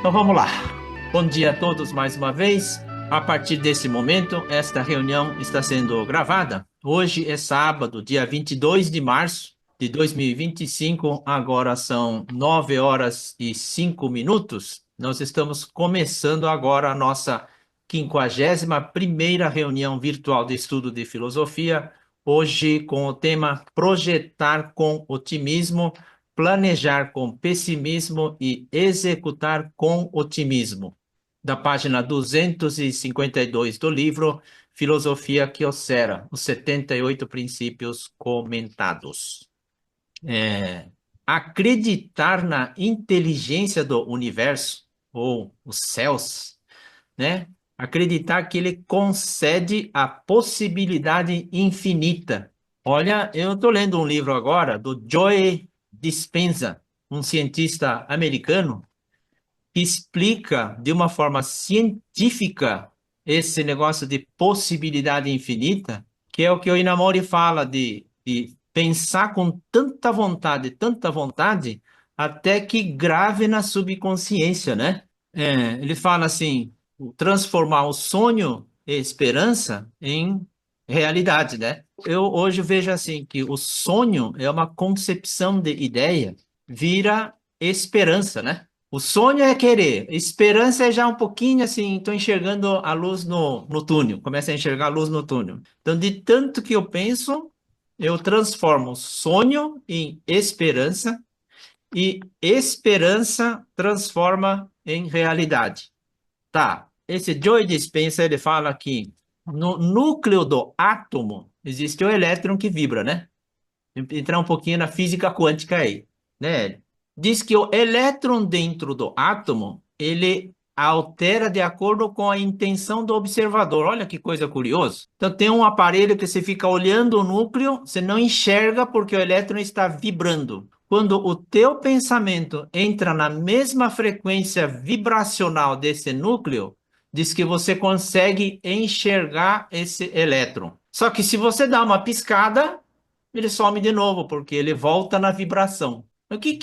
Então vamos lá. Bom dia a todos mais uma vez. A partir desse momento, esta reunião está sendo gravada. Hoje é sábado, dia 22 de março de 2025. Agora são 9 horas e 5 minutos. Nós estamos começando agora a nossa 51ª reunião virtual de estudo de filosofia. Hoje com o tema Projetar com Otimismo, planejar com pessimismo e executar com otimismo, da página 252 do livro Filosofia Kyocera, os 78 princípios comentados. Acreditar na inteligência do universo, ou os céus, né? Acreditar que ele concede a possibilidade infinita. Olha, eu estou lendo um livro agora do Joe Dispenza, um cientista americano, que explica de uma forma científica esse negócio de possibilidade infinita, que é o que o Inamori fala de pensar com tanta vontade, até que grave na subconsciência, né? Ele fala assim, transformar o sonho e esperança em realidade, né? Eu hoje vejo assim que o sonho é uma concepção de ideia, vira esperança, né? O sonho é querer, esperança é já um pouquinho assim, estou enxergando a luz no túnel, começa a enxergar a luz no túnel. Então, de tanto que eu penso, eu transformo sonho em esperança e esperança transforma em realidade. Tá, esse Joe Dispenza, ele fala que no núcleo do átomo existe o elétron que vibra, né? Entrar um pouquinho na física quântica aí, né? Diz que o elétron dentro do átomo, ele altera de acordo com a intenção do observador. Olha que coisa curiosa. Então tem um aparelho que você fica olhando o núcleo, você não enxerga porque o elétron está vibrando. Quando o teu pensamento entra na mesma frequência vibracional desse núcleo, diz que você consegue enxergar esse elétron. Só que se você dá uma piscada, ele some de novo, porque ele volta na vibração. O que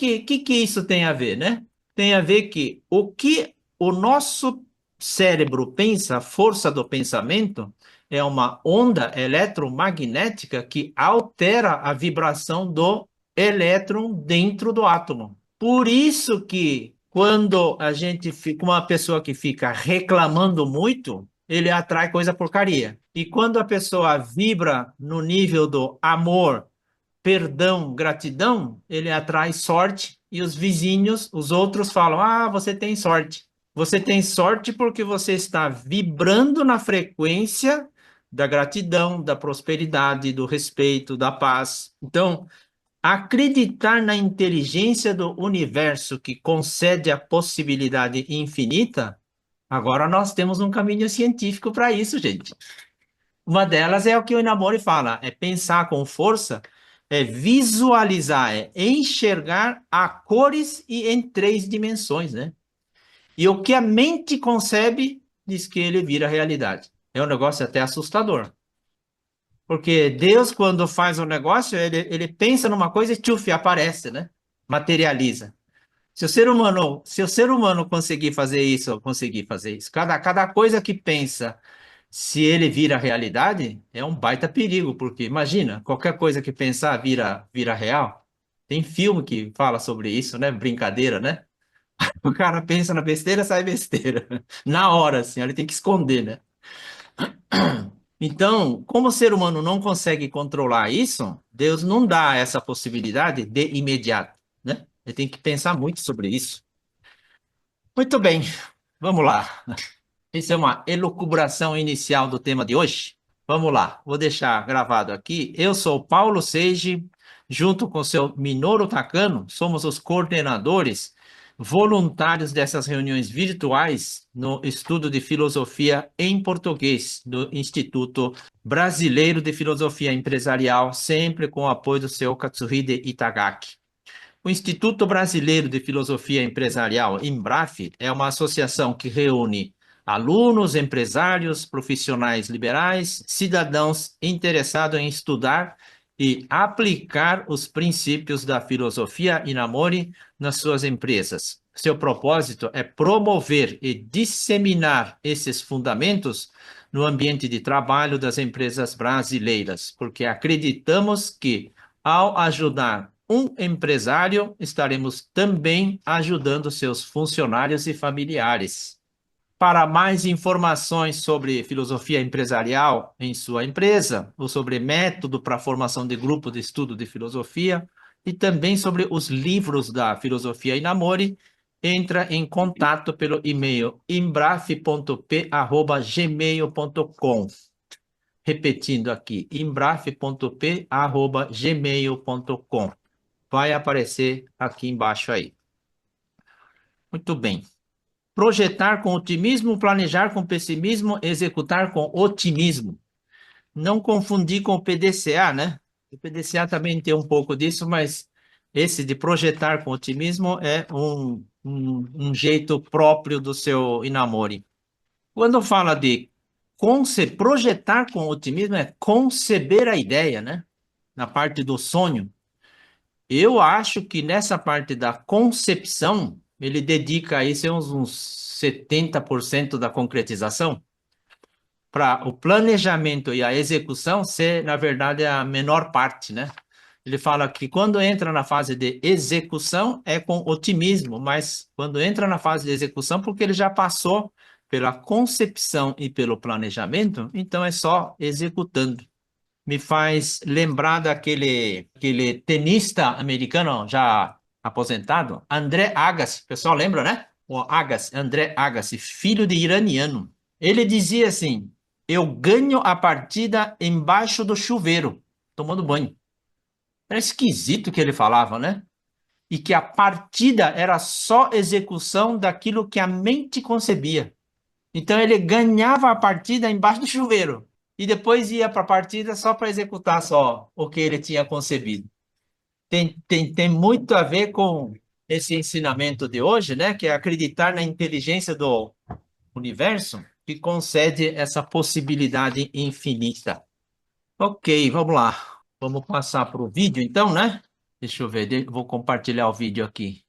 isso tem a ver, né? Tem a ver que o que o nosso cérebro pensa, a força do pensamento, é uma onda eletromagnética que altera a vibração do elétron dentro do átomo. Por isso que quando a gente fica, uma pessoa que fica reclamando muito, ele atrai coisa porcaria. E quando a pessoa vibra no nível do amor, perdão, gratidão, ele atrai sorte e os vizinhos, os outros falam: "Ah, você tem sorte. Você tem sorte porque você está vibrando na frequência da gratidão, da prosperidade, do respeito, da paz." Então, acreditar na inteligência do universo que concede a possibilidade infinita, agora nós temos um caminho científico para isso, gente. Uma delas é o que o Inamori fala, é pensar com força, é visualizar, é enxergar a cores e em 3 dimensões, né? E o que a mente concebe, diz que ele vira realidade. É um negócio até assustador. Porque Deus, quando faz um negócio, ele pensa numa coisa e tchuf, aparece, né? Materializa. Se o ser humano conseguir fazer isso, ou conseguir fazer isso, cada coisa que pensa, se ele vira realidade, é um baita perigo, porque imagina, qualquer coisa que pensar vira real. Tem filme que fala sobre isso, né? Brincadeira, né? O cara pensa na besteira, sai besteira. Na hora, assim, ele tem que esconder, né? Então, como o ser humano não consegue controlar isso, Deus não dá essa possibilidade de imediato, né? Ele tem que pensar muito sobre isso. Muito bem, vamos lá. Isso é uma elucubração inicial do tema de hoje. Vamos lá, vou deixar gravado aqui. Eu sou Paulo Seiji, junto com o seu Minoru Takano, somos os coordenadores voluntários dessas reuniões virtuais no estudo de filosofia em português do Instituto Brasileiro de Filosofia Empresarial, sempre com o apoio do seu Katsuhide Itagaki. O Instituto Brasileiro de Filosofia Empresarial, IMBRAF, é uma associação que reúne alunos, empresários, profissionais liberais, cidadãos interessados em estudar e aplicar os princípios da filosofia Inamori nas suas empresas. seu propósito é promover e disseminar esses fundamentos no ambiente de trabalho das empresas brasileiras, porque acreditamos que, ao ajudar um empresário, estaremos também ajudando seus funcionários e familiares. Para mais informações sobre filosofia empresarial em sua empresa, ou sobre método para a formação de grupo de estudo de filosofia, e também sobre os livros da Filosofia Inamori, entra em contato pelo e-mail imbraf.p@gmail.com. Repetindo aqui, imbraf.p@gmail.com. Vai aparecer aqui embaixo aí. Muito bem. Projetar com otimismo, planejar com pessimismo, executar com otimismo. Não confundir com o PDCA, né? O PDCA também tem um pouco disso, mas esse de projetar com otimismo é um jeito próprio do seu Inamori. Quando fala de projetar com otimismo, é conceber a ideia, né? Na parte do sonho. Eu acho que nessa parte da concepção, ele dedica aí uns 70% da concretização, para o planejamento e a execução ser, na verdade, a menor parte, né? Ele fala que quando entra na fase de execução é com otimismo, mas quando entra na fase de execução, porque ele já passou pela concepção e pelo planejamento, então é só executando. Me faz lembrar daquele tenista americano já aposentado, André Agassi. O pessoal lembra, né? O Agassi, André Agassi, filho de iraniano. Ele dizia assim: eu ganho a partida embaixo do chuveiro, tomando banho. Era esquisito o que ele falava, né? E que a partida era só execução daquilo que a mente concebia. Então ele ganhava a partida embaixo do chuveiro e depois ia para a partida só para executar só o que ele tinha concebido. Tem muito a ver com esse ensinamento de hoje, né? Que é acreditar na inteligência do universo que concede essa possibilidade infinita. Ok, vamos lá. Vamos passar para o vídeo então, né? Deixa eu ver, vou compartilhar o vídeo aqui.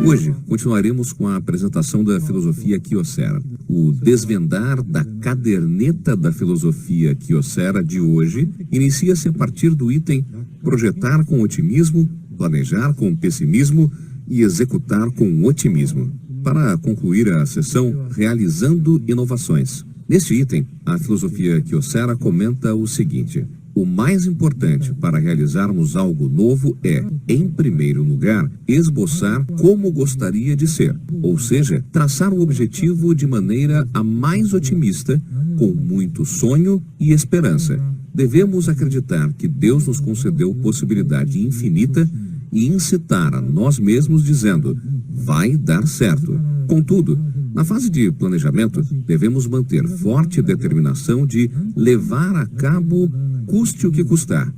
Hoje, continuaremos com a apresentação da filosofia Kyocera. O desvendar da caderneta da filosofia Kyocera de hoje inicia-se a partir do item projetar com otimismo, planejar com pessimismo e executar com otimismo, para concluir a sessão realizando inovações. Neste item, a filosofia Kyocera comenta o seguinte: o mais importante para realizarmos algo novo é, em primeiro lugar, esboçar como gostaria de ser, ou seja, traçar o objetivo de maneira a mais otimista, com muito sonho e esperança. Devemos acreditar que Deus nos concedeu possibilidade infinita e incitar a nós mesmos dizendo: vai dar certo. Contudo, na fase de planejamento, devemos manter forte determinação de levar a cabo custe o que custar,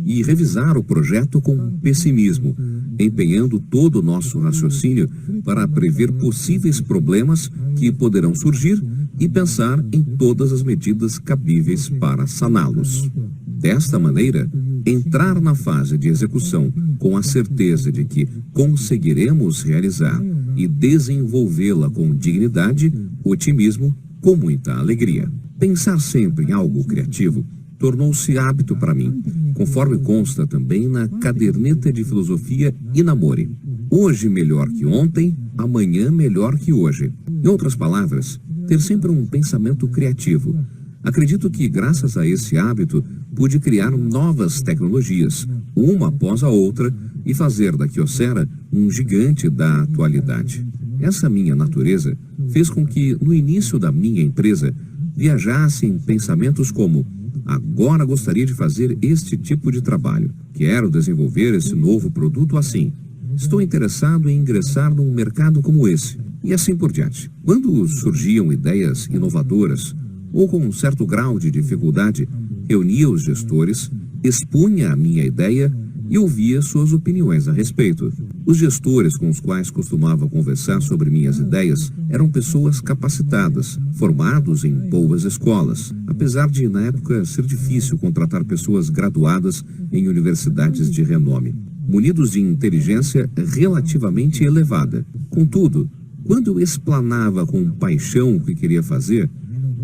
e revisar o projeto com pessimismo, empenhando todo o nosso raciocínio para prever possíveis problemas que poderão surgir e pensar em todas as medidas cabíveis para saná-los. Desta maneira, entrar na fase de execução com a certeza de que conseguiremos realizar e desenvolvê-la com dignidade, otimismo, com muita alegria. Pensar sempre em algo criativo tornou-se hábito para mim, conforme consta também na caderneta de filosofia Inamori. Hoje melhor que ontem, amanhã melhor que hoje. Em outras palavras, ter sempre um pensamento criativo. Acredito que, graças a esse hábito, pude criar novas tecnologias, uma após a outra, e fazer da Kyocera um gigante da atualidade. Essa minha natureza fez com que, no início da minha empresa, viajasse em pensamentos como: agora gostaria de fazer este tipo de trabalho. Quero desenvolver esse novo produto assim. Estou interessado em ingressar num mercado como esse. E assim por diante. Quando surgiam ideias inovadoras, ou com um certo grau de dificuldade, reunia os gestores, expunha a minha ideia e ouvia suas opiniões a respeito. Os gestores com os quais costumava conversar sobre minhas ideias eram pessoas capacitadas, formados em boas escolas, apesar de, na época, ser difícil contratar pessoas graduadas em universidades de renome, munidos de inteligência relativamente elevada. Contudo, quando eu explanava com paixão o que queria fazer,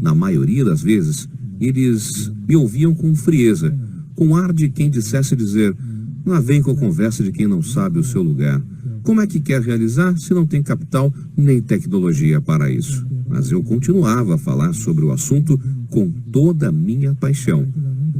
na maioria das vezes, eles me ouviam com frieza, com ar de quem dissesse dizer: "Lá vem com a conversa de quem não sabe o seu lugar. Como é que quer realizar se não tem capital nem tecnologia para isso?" Mas eu continuava a falar sobre o assunto com toda a minha paixão,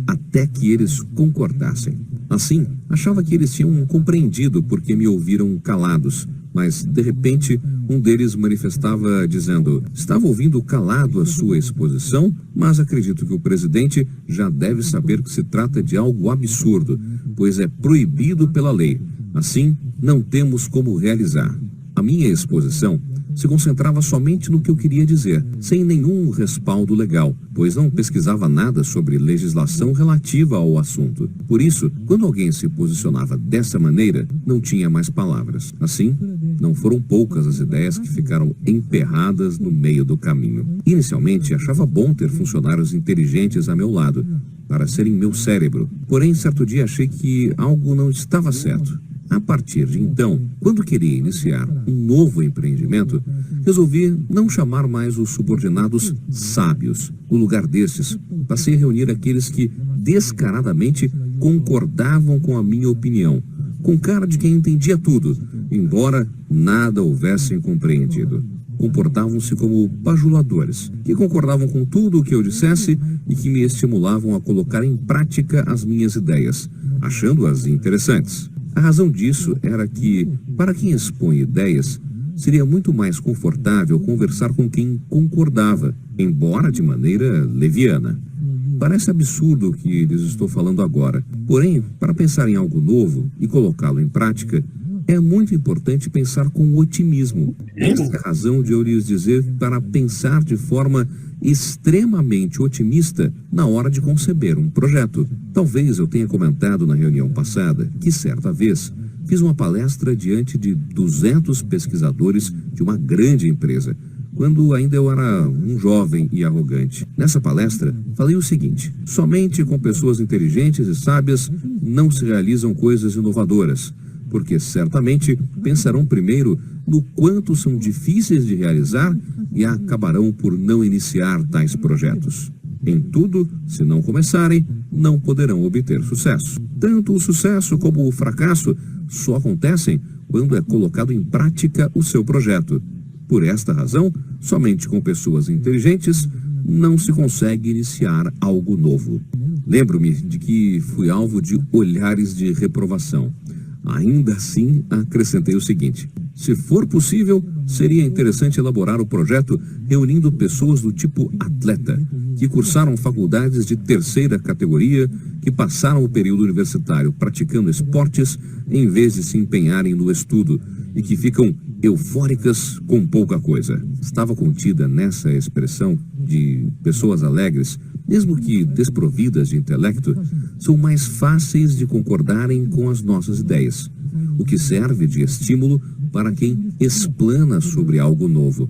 até que eles concordassem. Assim, achava que eles tinham compreendido porque me ouviram calados, mas, de repente, um deles manifestava dizendo: "Estava ouvindo calado a sua exposição, mas acredito que o presidente já deve saber que se trata de algo absurdo, pois é proibido pela lei. Assim, não temos como realizar." A minha exposição se concentrava somente no que eu queria dizer, sem nenhum respaldo legal, pois não pesquisava nada sobre legislação relativa ao assunto. Por isso, quando alguém se posicionava dessa maneira, não tinha mais palavras. Assim, não foram poucas as ideias que ficaram emperradas no meio do caminho. Inicialmente, achava bom ter funcionários inteligentes a meu lado, para serem meu cérebro. Porém, certo dia achei que algo não estava certo. A partir de então, quando queria iniciar um novo empreendimento, resolvi não chamar mais os subordinados sábios. No lugar destes, passei a reunir aqueles que descaradamente concordavam com a minha opinião, com cara de quem entendia tudo, embora nada houvessem compreendido. Comportavam-se como bajuladores, que concordavam com tudo o que eu dissesse e que me estimulavam a colocar em prática as minhas ideias, achando-as interessantes. A razão disso era que, para quem expõe ideias, seria muito mais confortável conversar com quem concordava, embora de maneira leviana. Parece absurdo o que lhes estou falando agora, porém, para pensar em algo novo e colocá-lo em prática, é muito importante pensar com otimismo. Esta é a razão de eu lhes dizer para pensar de forma extremamente otimista na hora de conceber um projeto. Talvez eu tenha comentado na reunião passada que, certa vez, fiz uma palestra diante de 200 pesquisadores de uma grande empresa, quando ainda eu era um jovem e arrogante. Nessa palestra, falei o seguinte: somente com pessoas inteligentes e sábias não se realizam coisas inovadoras, porque certamente pensarão primeiro no quanto são difíceis de realizar e acabarão por não iniciar tais projetos. Em tudo, se não começarem, não poderão obter sucesso. Tanto o sucesso como o fracasso só acontecem quando é colocado em prática o seu projeto. Por esta razão, somente com pessoas inteligentes não se consegue iniciar algo novo. Lembro-me de que fui alvo de olhares de reprovação. Ainda assim, acrescentei o seguinte: se for possível, seria interessante elaborar o projeto reunindo pessoas do tipo atleta, que cursaram faculdades de terceira categoria, que passaram o período universitário praticando esportes em vez de se empenharem no estudo e que ficam eufóricas com pouca coisa. Estava contida nessa expressão de pessoas alegres, mesmo que desprovidas de intelecto, são mais fáceis de concordarem com as nossas ideias, o que serve de estímulo para quem explana sobre algo novo.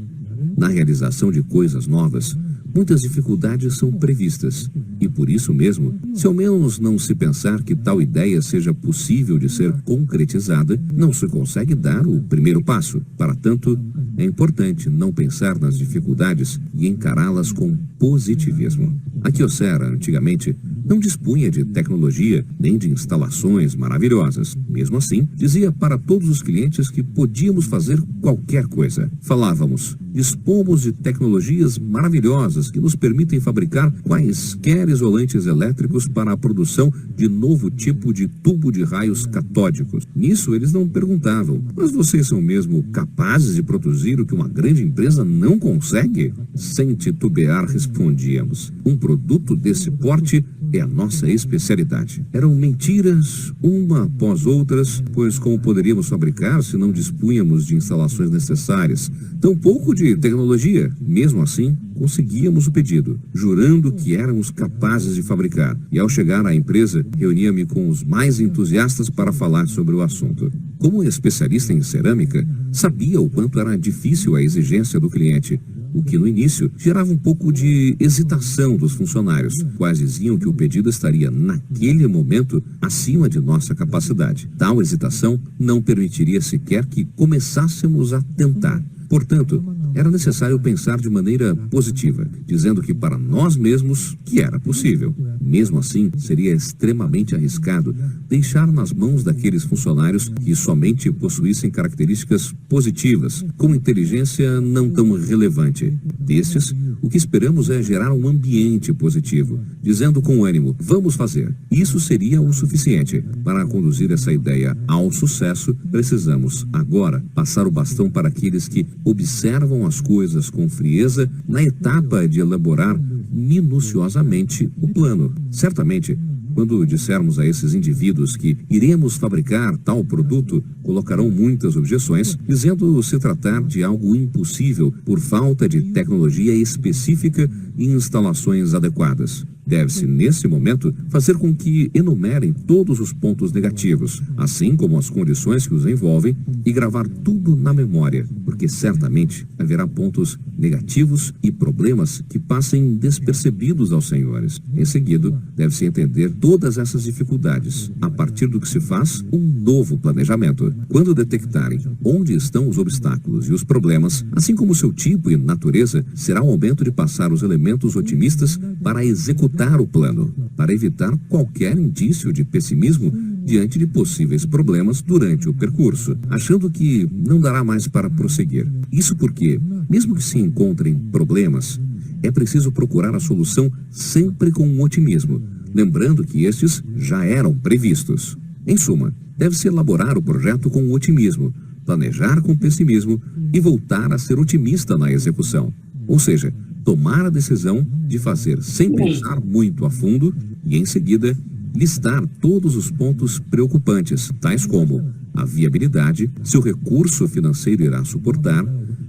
Na realização de coisas novas, muitas dificuldades são previstas, e por isso mesmo, se ao menos não se pensar que tal ideia seja possível de ser concretizada, não se consegue dar o primeiro passo. Para tanto, é importante não pensar nas dificuldades e encará-las com positivismo. A Kyocera, antigamente, não dispunha de tecnologia nem de instalações maravilhosas. Mesmo assim, dizia para todos os clientes que podíamos fazer qualquer coisa. Falávamos: dispomos de tecnologias maravilhosas que nos permitem fabricar quaisquer isolantes elétricos para a produção de novo tipo de tubo de raios catódicos. Nisso eles não perguntavam: mas vocês são mesmo capazes de produzir o que uma grande empresa não consegue? Sem titubear, respondíamos: um produto desse porte é a nossa especialidade. Eram mentiras, uma após outras, pois como poderíamos fabricar se não dispunhamos de instalações necessárias? Tampouco de tecnologia. Mesmo assim, conseguíamos o pedido, jurando que éramos capazes de fabricar. E ao chegar à empresa, reunia-me com os mais entusiastas para falar sobre o assunto. Como especialista em cerâmica, sabia o quanto era difícil a exigência do cliente, o que no início gerava um pouco de hesitação dos funcionários, quais diziam que o pedido estaria naquele momento acima de nossa capacidade. Tal hesitação não permitiria sequer que começássemos a tentar. Portanto, era necessário pensar de maneira positiva, dizendo que para nós mesmos que era possível. Mesmo assim, seria extremamente arriscado deixar nas mãos daqueles funcionários que somente possuíssem características positivas, com inteligência não tão relevante. Destes, o que esperamos é gerar um ambiente positivo, dizendo com ânimo, vamos fazer. Isso seria o suficiente. Para conduzir essa ideia ao sucesso, precisamos agora passar o bastão para aqueles que observam as coisas com frieza na etapa de elaborar minuciosamente o plano. Certamente, quando dissermos a esses indivíduos que iremos fabricar tal produto, colocarão muitas objeções, dizendo se tratar de algo impossível por falta de tecnologia específica e instalações adequadas. Deve-se, nesse momento, fazer com que enumerem todos os pontos negativos, assim como as condições que os envolvem, e gravar tudo na memória, porque certamente haverá pontos negativos e problemas que passem despercebidos aos senhores. Em seguida, deve-se entender todas essas dificuldades, a partir do que se faz um novo planejamento. Quando detectarem onde estão os obstáculos e os problemas, assim como seu tipo e natureza, será o momento de passar os elementos otimistas para executar o plano, para evitar qualquer indício de pessimismo diante de possíveis problemas durante o percurso, achando que não dará mais para prosseguir. Isso porque, mesmo que se encontrem problemas, é preciso procurar a solução sempre com um otimismo, lembrando que estes já eram previstos. Em suma, deve-se elaborar o projeto com otimismo, planejar com pessimismo e voltar a ser otimista na execução. Ou seja, tomar a decisão de fazer sem pensar muito a fundo e, em seguida, listar todos os pontos preocupantes, tais como a viabilidade, se o recurso financeiro irá suportar,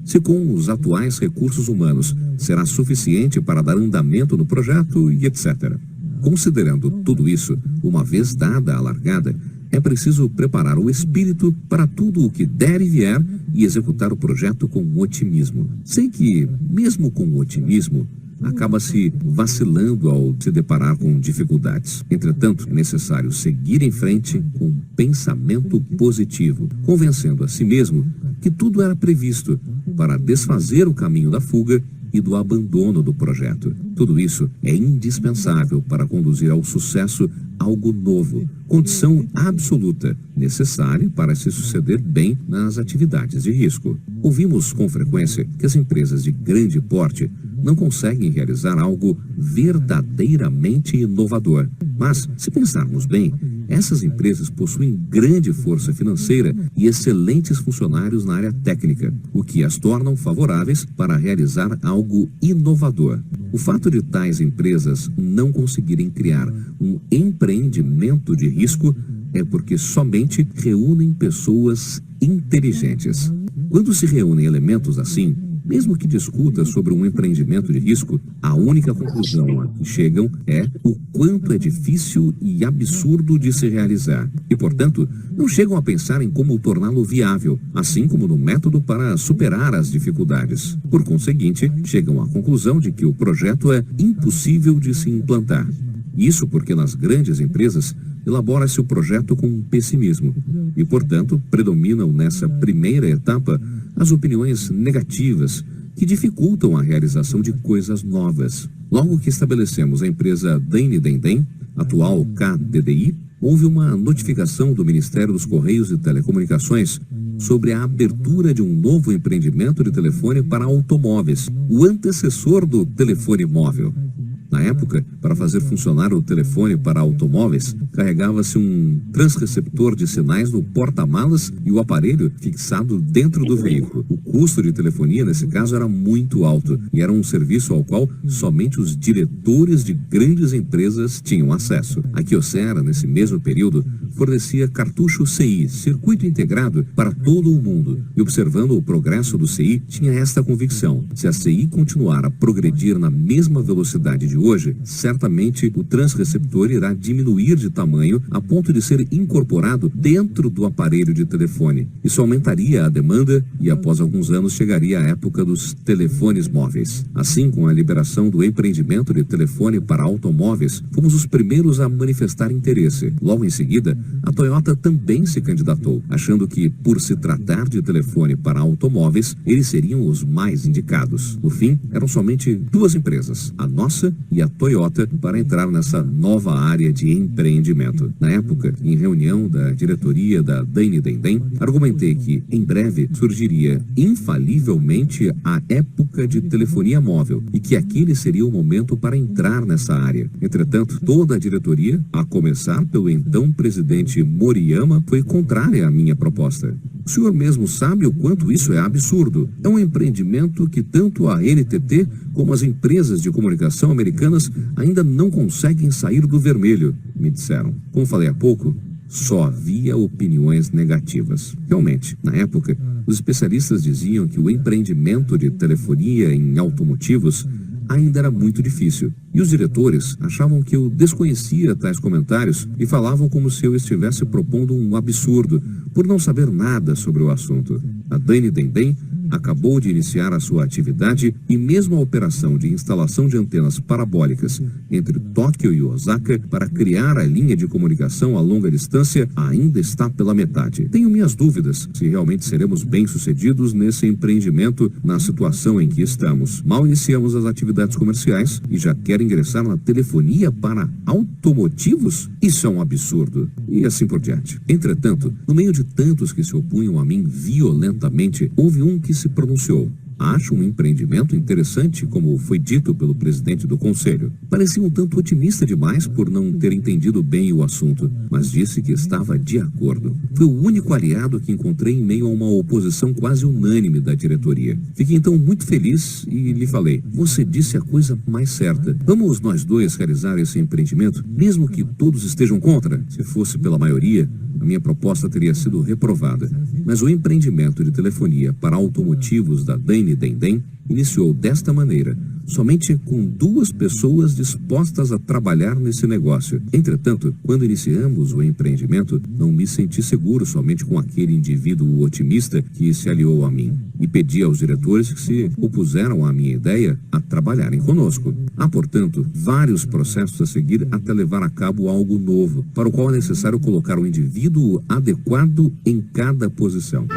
se com os atuais recursos humanos será suficiente para dar andamento no projeto e etc. Considerando tudo isso, uma vez dada a largada, é preciso preparar o espírito para tudo o que der e vier e executar o projeto com otimismo. Sei que, mesmo com otimismo, acaba-se vacilando ao se deparar com dificuldades. Entretanto, é necessário seguir em frente com um pensamento positivo, convencendo a si mesmo que tudo era previsto para desfazer o caminho da fuga e do abandono do projeto. Tudo isso é indispensável para conduzir ao sucesso algo novo, condição absoluta, necessária para se suceder bem nas atividades de risco. Ouvimos com frequência que as empresas de grande porte não conseguem realizar algo verdadeiramente inovador. Mas, se pensarmos bem, essas empresas possuem grande força financeira e excelentes funcionários na área técnica, o que as tornam favoráveis para realizar algo inovador. O fato de tais empresas não conseguirem criar um empreendimento de risco é porque somente reúnem pessoas inteligentes. Quando se reúnem elementos assim, mesmo que discuta sobre um empreendimento de risco, a única conclusão a que chegam é o quanto é difícil e absurdo de se realizar. E, portanto, não chegam a pensar em como torná-lo viável, assim como no método para superar as dificuldades. Por conseguinte, chegam à conclusão de que o projeto é impossível de se implantar. Isso porque nas grandes empresas elabora-se o projeto com pessimismo e, portanto, predominam nessa primeira etapa as opiniões negativas que dificultam a realização de coisas novas. Logo que estabelecemos a empresa Dendem, atual KDDI, houve uma notificação do Ministério dos Correios e Telecomunicações sobre a abertura de um novo empreendimento de telefone para automóveis, o antecessor do telefone móvel. Na época, para fazer funcionar o telefone para automóveis, carregava-se um transreceptor de sinais no porta-malas e o aparelho fixado dentro do veículo. O custo de telefonia, nesse caso, era muito alto e era um serviço ao qual somente os diretores de grandes empresas tinham acesso. A Kyocera, nesse mesmo período, fornecia cartucho CI, circuito integrado, para todo o mundo. E observando o progresso do CI, tinha esta convicção: se a CI continuar a progredir na mesma velocidade de hoje, certamente o transreceptor irá diminuir de tamanho a ponto de ser incorporado dentro do aparelho de telefone. Isso aumentaria a demanda e após alguns anos chegaria a época dos telefones móveis. Assim, com a liberação do empreendimento de telefone para automóveis, fomos os primeiros a manifestar interesse. Logo em seguida, a Toyota também se candidatou, achando que, por se tratar de telefone para automóveis, eles seriam os mais indicados. No fim, eram somente duas empresas, a nossa e a Toyota, para entrar nessa nova área de empreendimento. Na época, em reunião da diretoria da Dane Denden, argumentei que, em breve, surgiria infalivelmente a época de telefonia móvel e que aquele seria o momento para entrar nessa área. Entretanto, toda a diretoria, a começar pelo então presidente Moriyama, foi contrária à minha proposta. O senhor mesmo sabe o quanto isso é absurdo. É um empreendimento que tanto a NTT como as empresas de comunicação americanas ainda não conseguem sair do vermelho, me disseram. Como falei há pouco, só havia opiniões negativas. Realmente, na época, os especialistas diziam que o empreendimento de telefonia em automotivos ainda era muito difícil. E os diretores achavam que eu desconhecia tais comentários e falavam como se eu estivesse propondo um absurdo, por não saber nada sobre o assunto. A Dane Denden acabou de iniciar a sua atividade e mesmo a operação de instalação de antenas parabólicas entre Tóquio e Osaka para criar a linha de comunicação a longa distância ainda está pela metade. Tenho minhas dúvidas se realmente seremos bem-sucedidos nesse empreendimento na situação em que estamos. Mal iniciamos as atividades comerciais e já quer ingressar na telefonia para automotivos? Isso é um absurdo. E assim por diante. Entretanto, no meio de tantos que se opunham a mim violentamente, houve um que se pronunciou. Acho um empreendimento interessante, como foi dito pelo presidente do conselho. Parecia um tanto otimista demais por não ter entendido bem o assunto, mas disse que estava de acordo. Foi o único aliado que encontrei em meio a uma oposição quase unânime da diretoria. Fiquei então muito feliz e lhe falei: você disse a coisa mais certa. Vamos nós dois realizar esse empreendimento, mesmo que todos estejam contra. Se fosse pela maioria, a minha proposta teria sido reprovada. Mas o empreendimento de telefonia para automotivos da Dane Denden iniciou desta maneira, somente com duas pessoas dispostas a trabalhar nesse negócio. Entretanto, quando iniciamos o empreendimento, não me senti seguro somente com aquele indivíduo otimista que se aliou a mim e pedi aos diretores que se opuseram à minha ideia a trabalharem conosco. Há, portanto, vários processos a seguir até levar a cabo algo novo, para o qual é necessário colocar o indivíduo adequado em cada posição.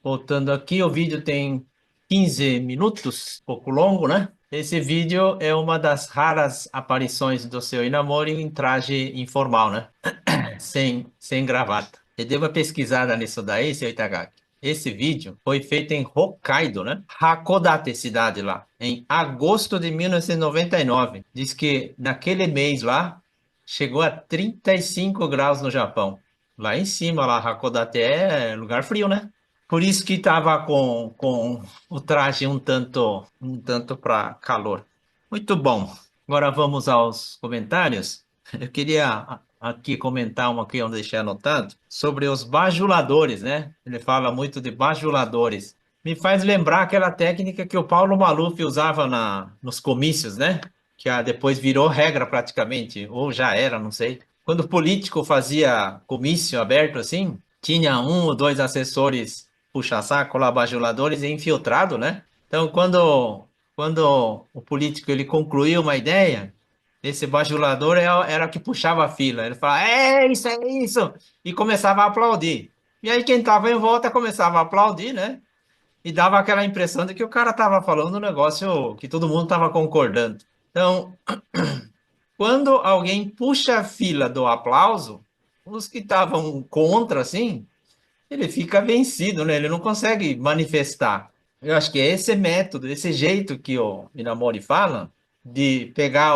Voltando aqui, o vídeo tem 15 minutos, pouco longo, né? Esse vídeo é uma das raras aparições do seu Inamori em traje informal, né? Sem gravata. Você deu uma pesquisada nisso daí, seu Itagaki. Esse vídeo foi feito em Hokkaido, né? Hakodate, cidade lá, em agosto de 1999. Diz que naquele mês lá, chegou a 35 graus no Japão. Lá em cima, lá, Hakodate é lugar frio, né? Por isso que estava com o traje um tanto para calor. Muito bom. Agora vamos aos comentários. Eu queria aqui comentar uma que eu deixei anotado sobre os bajuladores, né? Ele fala muito de bajuladores. Me faz lembrar aquela técnica que o Paulo Maluf usava nos comícios, né? Que depois virou regra praticamente, ou já era, não sei. Quando o político fazia comício aberto assim, tinha um ou dois assessores puxa-saco lá, bajuladores e infiltrado, né? Então, quando o político ele concluía uma ideia, esse bajulador era o que puxava a fila. Ele falava, é isso! E começava a aplaudir. E aí quem estava em volta começava a aplaudir, né? E dava aquela impressão de que o cara estava falando um negócio que todo mundo estava concordando. Então, quando alguém puxa a fila do aplauso, os que estavam contra, assim, ele fica vencido, né? Ele não consegue manifestar. Eu acho que é esse método, esse jeito que o Minamori fala, de pegar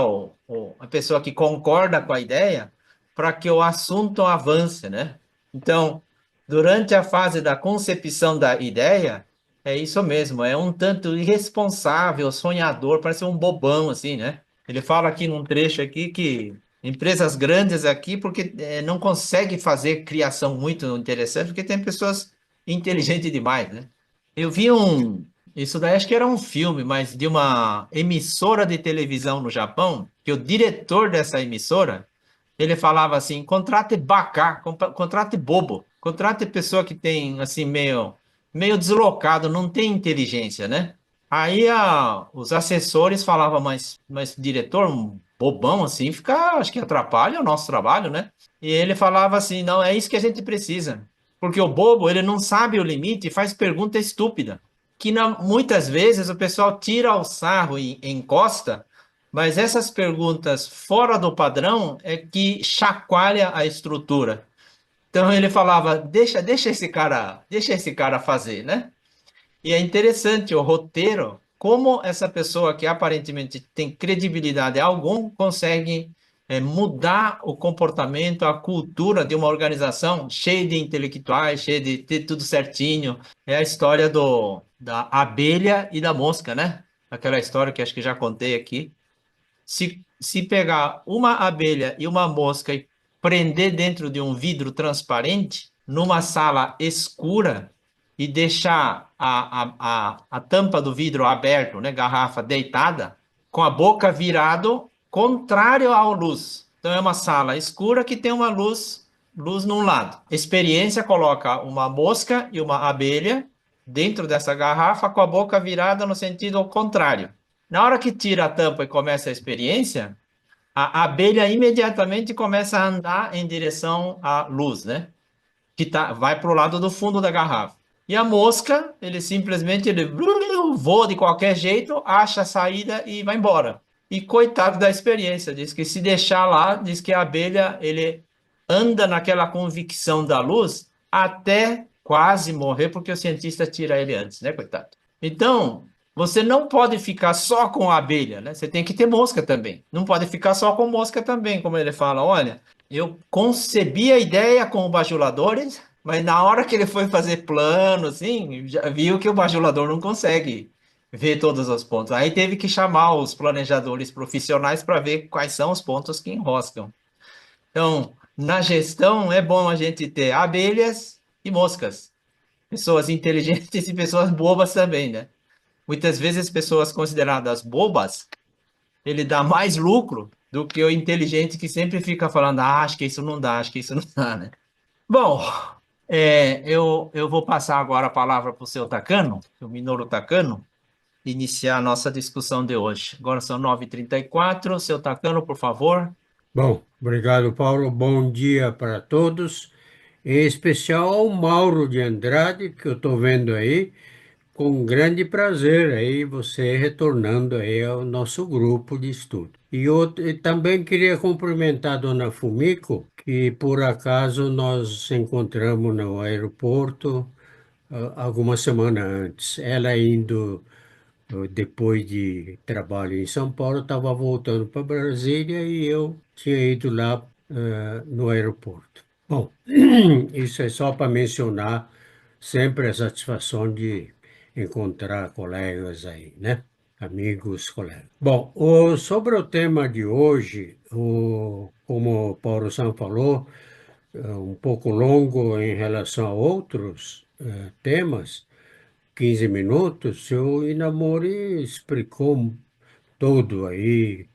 a pessoa que concorda com a ideia para que o assunto avance, né? Então, durante a fase da concepção da ideia, é isso mesmo, é um tanto irresponsável, sonhador, parece um bobão, assim, né? Ele fala aqui num trecho aqui que empresas grandes aqui, porque não consegue fazer criação muito interessante, porque tem pessoas inteligentes demais, né? Eu vi isso daí acho que era um filme, mas de uma emissora de televisão no Japão, que o diretor dessa emissora, ele falava assim, contrate bacá, contrate bobo, contrate pessoa que tem, assim, meio deslocado, não tem inteligência, né? Aí os assessores falavam, mas diretor, um bobão assim, fica, acho que atrapalha o nosso trabalho, né? E ele falava assim, não, é isso que a gente precisa. Porque o bobo, ele não sabe o limite e faz pergunta estúpida. Muitas vezes o pessoal tira o sarro e encosta, mas essas perguntas fora do padrão é que chacoalha a estrutura. Então ele falava, deixa esse cara fazer, né? E é interessante o roteiro, como essa pessoa que aparentemente tem credibilidade algum consegue mudar o comportamento, a cultura de uma organização cheia de intelectuais, cheia de ter tudo certinho. É a história da abelha e da mosca, né? Aquela história que acho que já contei aqui. Se pegar uma abelha e uma mosca e prender dentro de um vidro transparente, numa sala escura, e deixar a tampa do vidro aberto, né, garrafa deitada, com a boca virado contrário à luz. Então é uma sala escura que tem uma luz num lado. Experiência coloca uma mosca e uma abelha dentro dessa garrafa com a boca virada no sentido contrário. Na hora que tira a tampa e começa a experiência, a abelha imediatamente começa a andar em direção à luz, né? Vai para o lado do fundo da garrafa. E a mosca, ele voa de qualquer jeito, acha a saída e vai embora. E coitado da experiência, diz que se deixar lá, diz que a abelha, ele anda naquela convicção da luz até quase morrer, porque o cientista tira ele antes, né, coitado? Então, você não pode ficar só com a abelha, né? Você tem que ter mosca também. Não pode ficar só com mosca também, como ele fala, olha, eu concebi a ideia com o bajuladores, mas na hora que ele foi fazer plano, assim, já viu que o bajulador não consegue ver todos os pontos. Aí teve que chamar os planejadores profissionais para ver quais são os pontos que enroscam. Então, na gestão é bom a gente ter abelhas e moscas, pessoas inteligentes e pessoas bobas também, né? Muitas vezes pessoas consideradas bobas, ele dá mais lucro do que o inteligente que sempre fica falando, acho que isso não dá, acho que isso não dá, né? Bom, eu vou passar agora a palavra para o seu Takano, o Minoru Takano, iniciar a nossa discussão de hoje. Agora são 9h34. Seu Takano, por favor. Bom, obrigado, Paulo. Bom dia para todos, em especial ao Mauro de Andrade, que eu estou vendo aí, com grande prazer aí você retornando aí ao nosso grupo de estudo. E também queria cumprimentar a dona Fumiko, que por acaso nós encontramos no aeroporto alguma semana antes. Ela indo depois de trabalho em São Paulo, estava voltando para Brasília e eu tinha ido lá no aeroporto. Bom, isso é só para mencionar sempre a satisfação de encontrar colegas aí, né? Amigos, colegas. Bom, sobre o tema de hoje, como o Paulo Sam falou, é um pouco longo em relação a outros temas, 15 minutos, o Inamori explicou tudo aí,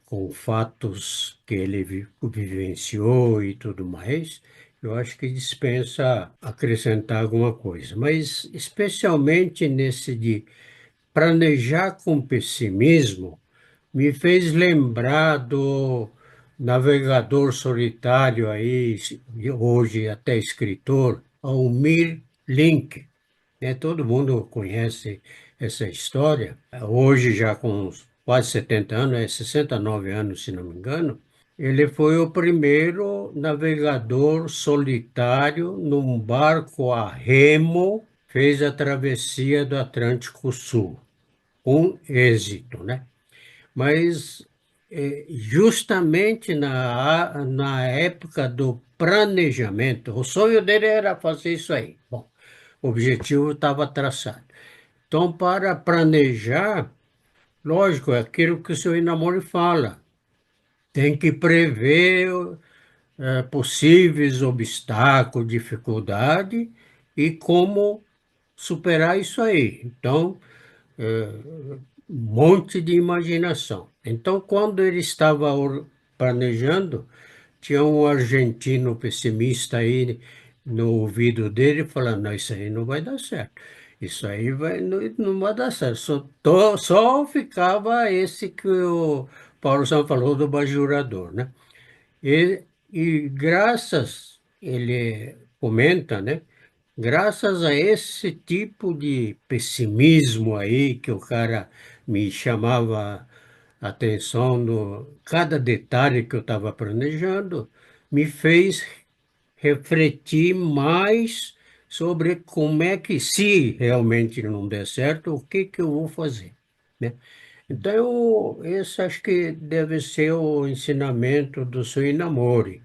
com fatos que ele vivenciou e tudo mais. Eu acho que dispensa acrescentar alguma coisa, mas especialmente nesse de planejar com pessimismo, me fez lembrar do navegador solitário aí, hoje até escritor, Almir Link, né? Todo mundo conhece essa história. Hoje, já com quase 70 anos, 69 anos, se não me engano, Ele foi o primeiro navegador solitário num barco a remo, fez a travessia do Atlântico Sul, com êxito, né? Mas justamente na época do planejamento, o sonho dele era fazer isso aí. Bom, o objetivo estava traçado. Então, para planejar, lógico, é aquilo que o seu Inamori fala, tem que prever possíveis obstáculos, dificuldade e como superar isso aí. Então, um monte de imaginação. Então, quando ele estava planejando, tinha um argentino pessimista aí no ouvido dele falando, não, isso aí não vai dar certo. Isso aí não vai dar certo. Só ficava esse que o Paulo Sam falou do bajurador, né? E graças, ele comenta, né? Graças a esse tipo de pessimismo aí, que o cara me chamava a atenção no cada detalhe que eu estava planejando, me fez refletir mais sobre como é que, se realmente não der certo, o que que eu vou fazer, né? Então, esse acho que deve ser o ensinamento do Suinamori.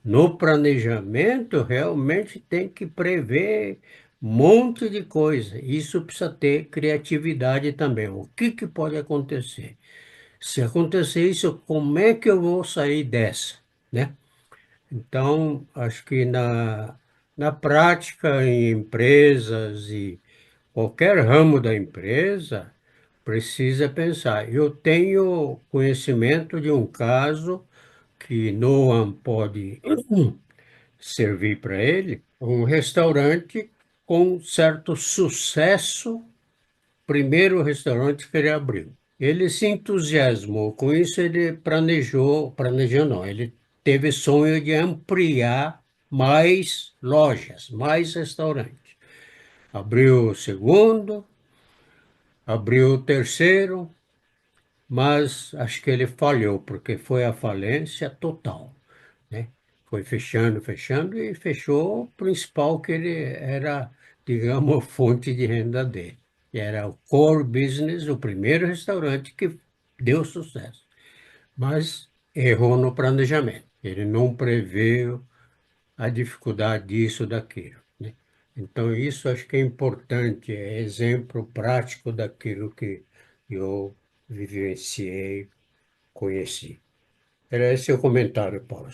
No planejamento, realmente tem que prever um monte de coisa. Isso precisa ter criatividade também. O que que pode acontecer? Se acontecer isso, como é que eu vou sair dessa, né? Então, acho que na prática, em empresas e qualquer ramo da empresa, precisa pensar. Eu tenho conhecimento de um caso que Noam pode servir para ele, um restaurante com certo sucesso, primeiro restaurante que ele abriu. Ele se entusiasmou com isso, ele planejou não, ele teve sonho de ampliar mais lojas, mais restaurantes. Abriu o segundo, abriu o terceiro, mas acho que ele falhou, porque foi a falência total, né? Foi fechando, fechando e fechou o principal que ele era, digamos, fonte de renda dele. Que era o core business, o primeiro restaurante que deu sucesso. Mas errou no planejamento. Ele não preveu a dificuldade disso, daquilo, né? Então, isso acho que é importante, é exemplo prático daquilo que eu vivenciei, conheci. Era esse o comentário, Paulo.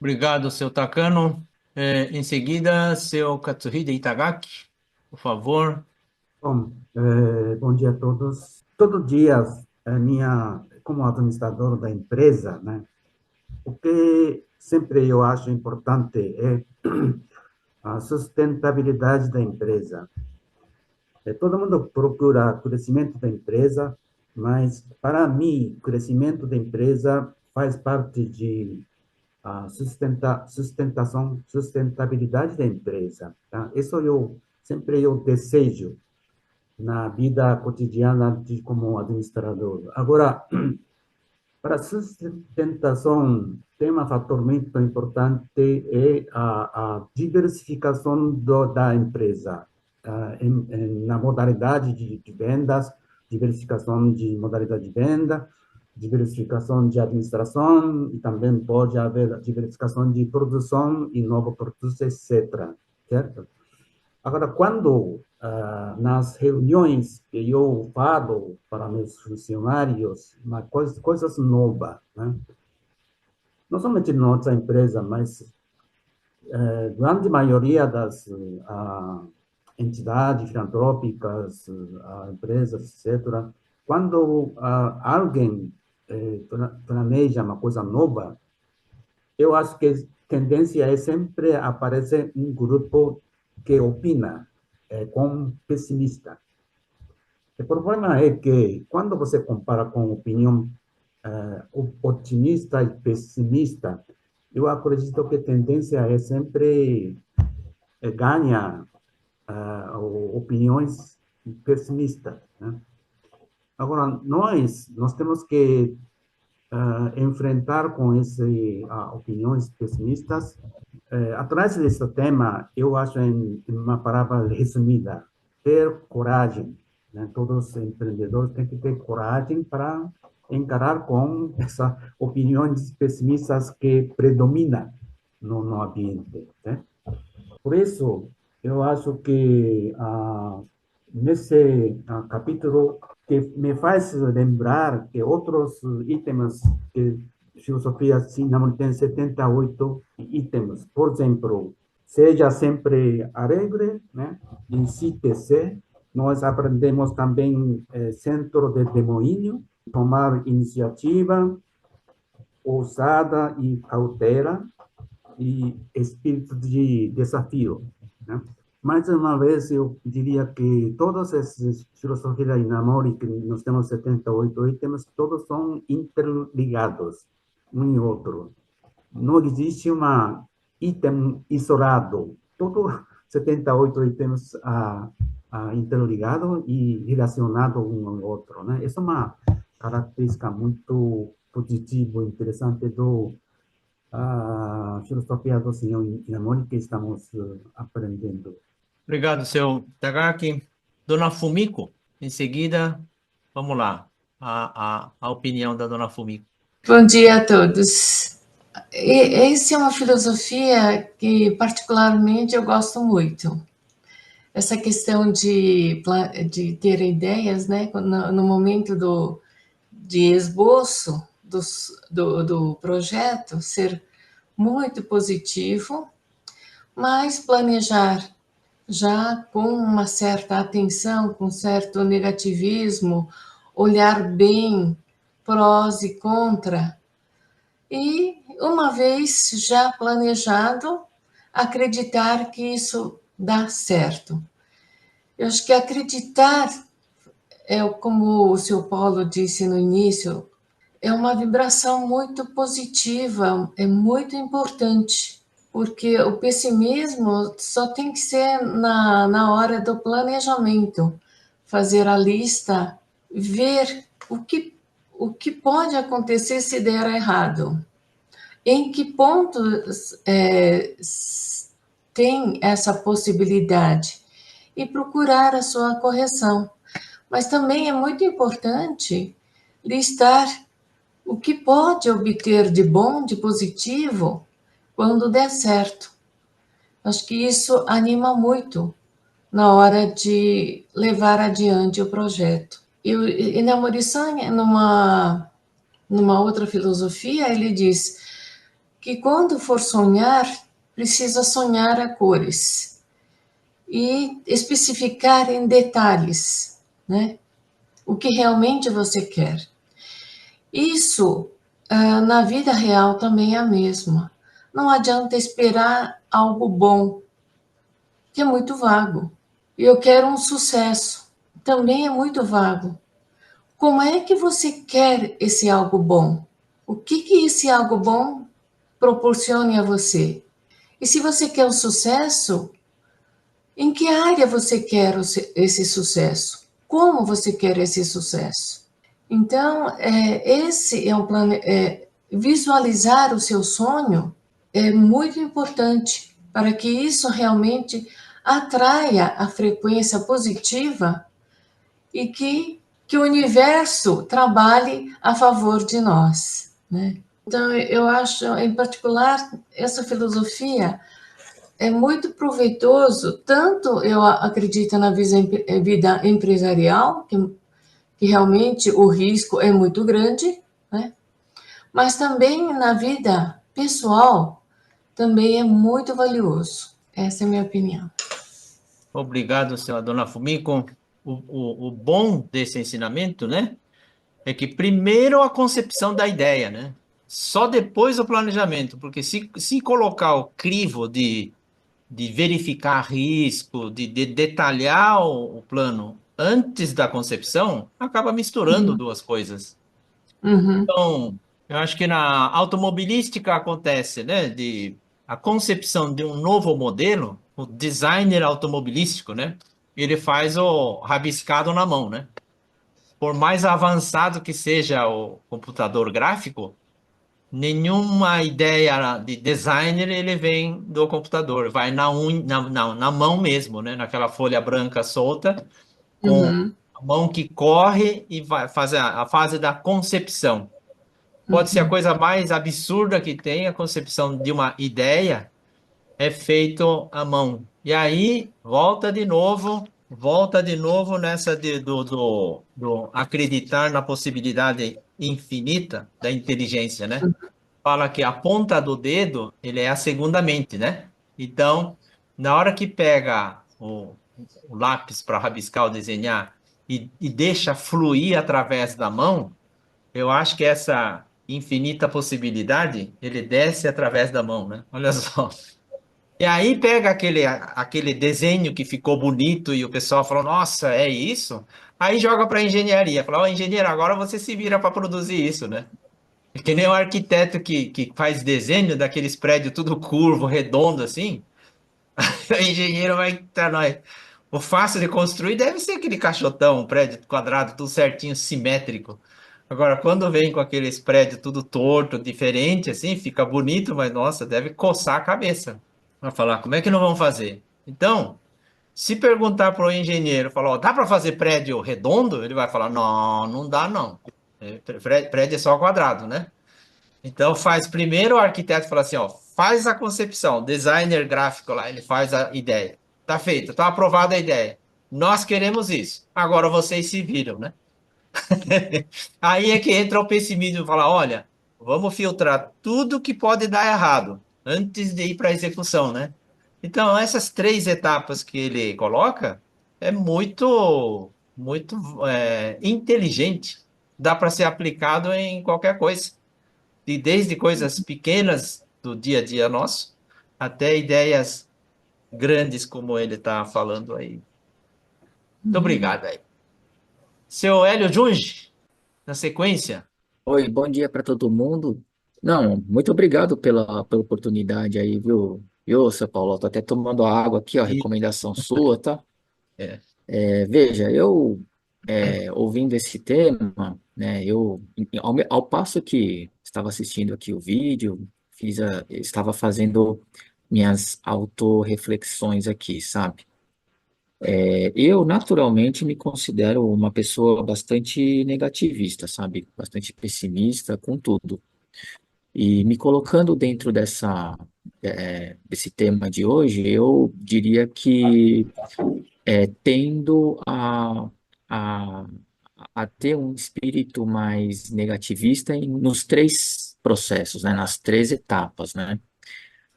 Obrigado, seu Takano. Em seguida, seu Katsuhide Itagaki, por favor. Bom, bom dia a todos. Todo dia, como administrador da empresa, né, o que sempre eu acho importante é a sustentabilidade da empresa. Todo mundo procura crescimento da empresa, mas para mim, crescimento da empresa faz parte de sustentabilidade da empresa. Tá? Isso sempre eu desejo na vida cotidiana como administrador. Agora, para sustentação, tem um fator muito importante é a diversificação da empresa, na modalidade de vendas, diversificação de modalidade de venda, diversificação de administração e também pode haver diversificação de produção e novos produtos, etc. Certo? Agora, quando nas reuniões que eu falo para meus funcionários, coisas novas, né? Não somente nossa empresa, mas grande maioria das entidades filantrópicas, empresas, etc., quando alguém planeja uma coisa nova, eu acho que a tendência é sempre aparecer um grupo que opina com pessimista. O problema é que, quando você compara com opinião otimista e pessimista, eu acredito que a tendência é sempre ganhar opiniões pessimistas, né? Agora, nós temos que enfrentar com esse opiniões pessimistas. Atrás desse tema, eu acho em uma palavra resumida, ter coragem, né? Todos os empreendedores têm que ter coragem para encarar com essas opiniões pessimistas que predominam no ambiente, né? Por isso, eu acho que nesse capítulo que me faz lembrar que outros itens que filosofia Sinamon tem 78 itens. Por exemplo, seja sempre alegre, né? Incite-se. Nós aprendemos também centro de domínio, tomar iniciativa, ousada e cautela, e espírito de desafio, né? Mais uma vez, eu diria que todas essas filosofias da Inamori, que nós temos 78 itens, todos são interligados, um e outro. Não existe um item isolado. Todos 78 itens interligados e relacionados um ao outro, né? Essa é uma característica muito positiva, interessante a filosofia do senhor Inamori que estamos aprendendo. Obrigado, seu Tagaki. Dona Fumiko, em seguida, vamos lá, a opinião da Dona Fumiko. Bom dia a todos. Essa é uma filosofia que, particularmente, eu gosto muito. Essa questão de ter ideias, né, no momento de esboço do projeto, ser muito positivo, mas planejar já com uma certa atenção, com certo negativismo, olhar bem prós e contra, e uma vez já planejado, acreditar que isso dá certo. Eu acho que acreditar, como o seu Paulo disse no início, é uma vibração muito positiva, é muito importante, porque o pessimismo só tem que ser na hora do planejamento, fazer a lista, ver o que pode acontecer se der errado, em que pontos tem essa possibilidade, e procurar a sua correção. Mas também é muito importante listar o que pode obter de bom, de positivo, quando der certo. Acho que isso anima muito na hora de levar adiante o projeto. E na Morrison, numa outra filosofia, ele diz que quando for sonhar, precisa sonhar a cores e especificar em detalhes, né, o que realmente você quer. Isso, na vida real, também é a mesma. Não adianta esperar algo bom, que é muito vago. Eu quero um sucesso, também é muito vago. Como é que você quer esse algo bom? O que esse algo bom proporcione a você? E se você quer o sucesso, em que área você quer esse sucesso? Como você quer esse sucesso? Então, esse é um plano. Visualizar o seu sonho é muito importante para que isso realmente atraia a frequência positiva e que o universo trabalhe a favor de nós, né? Então, eu acho, em particular, essa filosofia é muito proveitoso, tanto eu acredito na vida empresarial, que realmente o risco é muito grande, né? Mas também na vida pessoal, também é muito valioso. Essa é a minha opinião. Obrigado, senhora Dona Fumiko. O bom desse ensinamento, né, é que primeiro a concepção da ideia, né? Só depois o planejamento, porque se colocar o crivo de verificar risco, de detalhar o plano antes da concepção, acaba misturando duas coisas. Uhum. Então, eu acho que na automobilística acontece, né, a concepção de um novo modelo, o designer automobilístico, né, ele faz o rabiscado na mão, né? por mais avançado que seja o computador gráfico, nenhuma ideia de designer ele vem do computador, vai na mão mesmo, né? Naquela folha branca solta, com Uhum, a mão que corre e vai fazer a fase da concepção. Pode ser a uhum, coisa mais absurda que tem, a concepção de uma ideia é feito à mão. E aí volta de novo nessa do acreditar na possibilidade infinita da inteligência, né? Fala que a ponta do dedo, ele é a segunda mente, né? Então, na hora que pega o lápis para rabiscar ou desenhar e deixa fluir através da mão, eu acho que essa infinita possibilidade, ele desce através da mão, né? Olha só. E aí pega aquele desenho que ficou bonito e o pessoal falou, nossa, é isso? Aí joga para engenharia, fala, ó, engenheiro, agora você se vira para produzir isso, né? É que nem o arquiteto que faz desenho daqueles prédios tudo curvo, redondo assim. O engenheiro vai estar nós. O fácil de construir deve ser aquele caixotão, um prédio quadrado, tudo certinho, simétrico. Agora, quando vem com aqueles prédios tudo torto, diferente, assim, fica bonito, mas nossa, deve coçar a cabeça. Vai falar, como é que não vão fazer? Então, se perguntar para o engenheiro, falar, ó, dá para fazer prédio redondo? Ele vai falar, não, não dá não. Prédio é só quadrado, né? Então faz primeiro o arquiteto fala assim, ó, faz a concepção, designer gráfico lá, ele faz a ideia. Tá feito, tá aprovada a ideia. Nós queremos isso. Agora vocês se viram, né? Aí é que entra o pessimismo e fala, olha, vamos filtrar tudo que pode dar errado antes de ir para a execução, né? Então essas três etapas que ele coloca é muito inteligente. Dá para ser aplicado em qualquer coisa e desde coisas pequenas do dia a dia nosso até ideias grandes como ele está falando aí. Muito uhum. obrigado aí. Seu Hélio Junge, na sequência. Oi, bom dia para todo mundo. Não, muito obrigado pela oportunidade aí, viu, seu Paulo? Tô até tomando água aqui, ó, E, recomendação sua, tá? é, Veja, ouvindo esse tema, né, ao passo que estava assistindo aqui o vídeo, estava fazendo minhas autorreflexões aqui, sabe? Eu, naturalmente, me considero uma pessoa bastante negativista, sabe? Bastante pessimista com tudo. E me colocando dentro desse tema de hoje, eu diria que tendo a, a ter um espírito mais negativista nos três processos, né? Nas três etapas, né?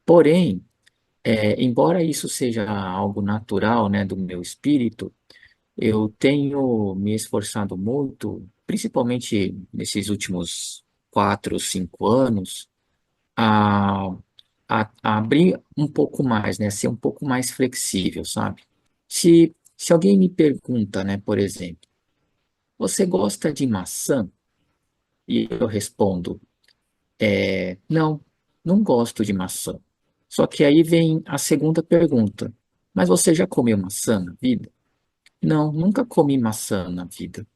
Porém, embora isso seja algo natural, né, do meu espírito, eu tenho me esforçado muito, principalmente nesses últimos 4, 5 anos, a, a abrir um pouco mais, né? Ser um pouco mais flexível, sabe? Se alguém me pergunta, né, por exemplo, você gosta de maçã? E eu respondo, não, não gosto de maçã. Só que aí vem a segunda pergunta, mas você já comeu maçã na vida? Não, nunca comi maçã na vida.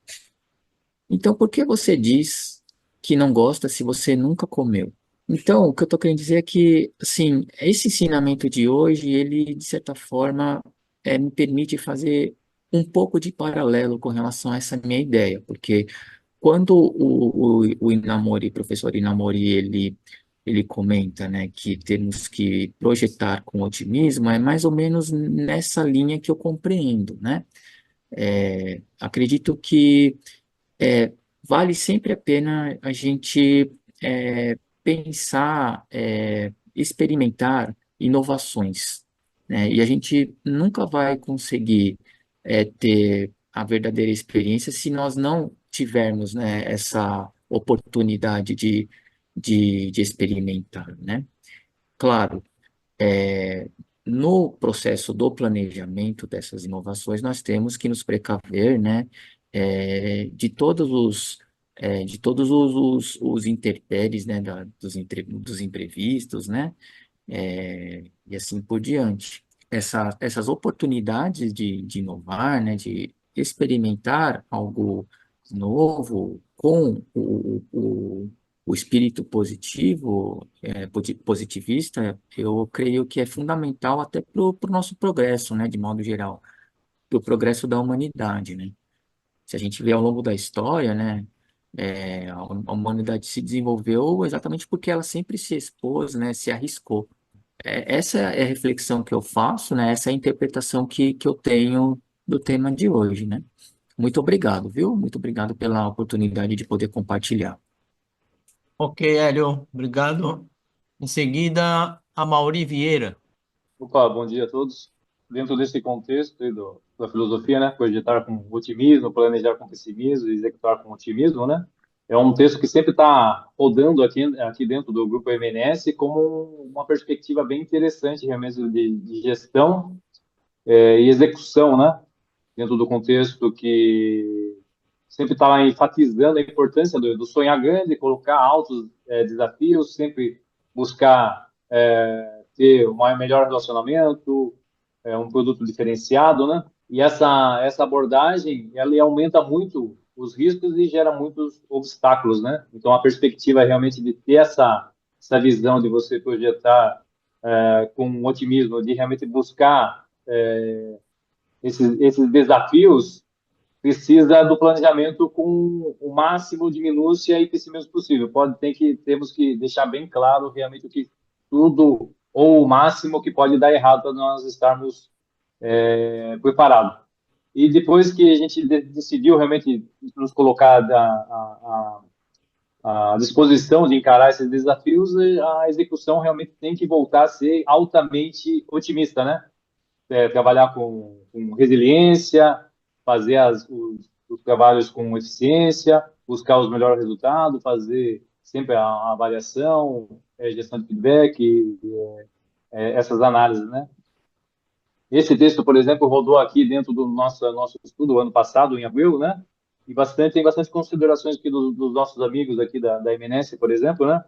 Então, por que você diz que não gosta se você nunca comeu? Então, o que eu estou querendo dizer é que, assim, esse ensinamento de hoje, ele, de certa forma, me permite fazer um pouco de paralelo com relação a essa minha ideia, porque quando o Inamori, professor Inamori, ele comenta, né, que temos que projetar com otimismo, é mais ou menos nessa linha que eu compreendo, né? Acredito que é, vale sempre a pena a gente pensar, experimentar inovações, né? E a gente nunca vai conseguir ter a verdadeira experiência se nós não tivermos, né, essa oportunidade de experimentar, né? Claro, é, no processo do planejamento dessas inovações, nós temos que nos precaver, né, de todos os intempéries, né, dos imprevistos, né, e assim por diante. Essas oportunidades de inovar, né, de experimentar algo novo, com o espírito positivo, positivista, eu creio que é fundamental até para o nosso progresso, né, de modo geral, para o progresso da humanidade, né? Se a gente vê ao longo da história, né, a humanidade se desenvolveu exatamente porque ela sempre se expôs, né, se arriscou. Essa é a reflexão que eu faço, né, essa é a interpretação que eu tenho do tema de hoje, né? Muito obrigado, viu? Muito obrigado pela oportunidade de poder compartilhar. Ok, Hélio, obrigado. Em seguida, a Mauri Vieira. Opa, bom dia a todos. Dentro desse contexto aí da filosofia, né, projetar com otimismo, planejar com pessimismo e executar com otimismo, né, é um texto que sempre está rodando aqui dentro do grupo MNS como uma perspectiva bem interessante, realmente, de gestão e execução, né, dentro do contexto que sempre está enfatizando a importância do sonhar grande, colocar altos desafios, sempre buscar ter um melhor relacionamento, um produto diferenciado, né? E essa abordagem, ela aumenta muito os riscos e gera muitos obstáculos, né? Então, a perspectiva realmente de ter essa visão de você projetar com um otimismo, de realmente buscar esses desafios, precisa do planejamento com o máximo de minúcia e pessimismo possível. Temos que deixar bem claro realmente o que tudo ou o máximo que pode dar errado para nós estarmos preparados. E depois que a gente decidiu realmente nos colocar à disposição de encarar esses desafios, a execução realmente tem que voltar a ser altamente otimista, né? Trabalhar com resiliência, fazer os trabalhos com eficiência, buscar os melhores resultados, fazer sempre a avaliação, gestão de feedback, essas análises, né? Esse texto, por exemplo, rodou aqui dentro do nosso estudo ano passado, em abril, né? E tem bastante considerações aqui dos nossos amigos aqui da MNS, por exemplo, né?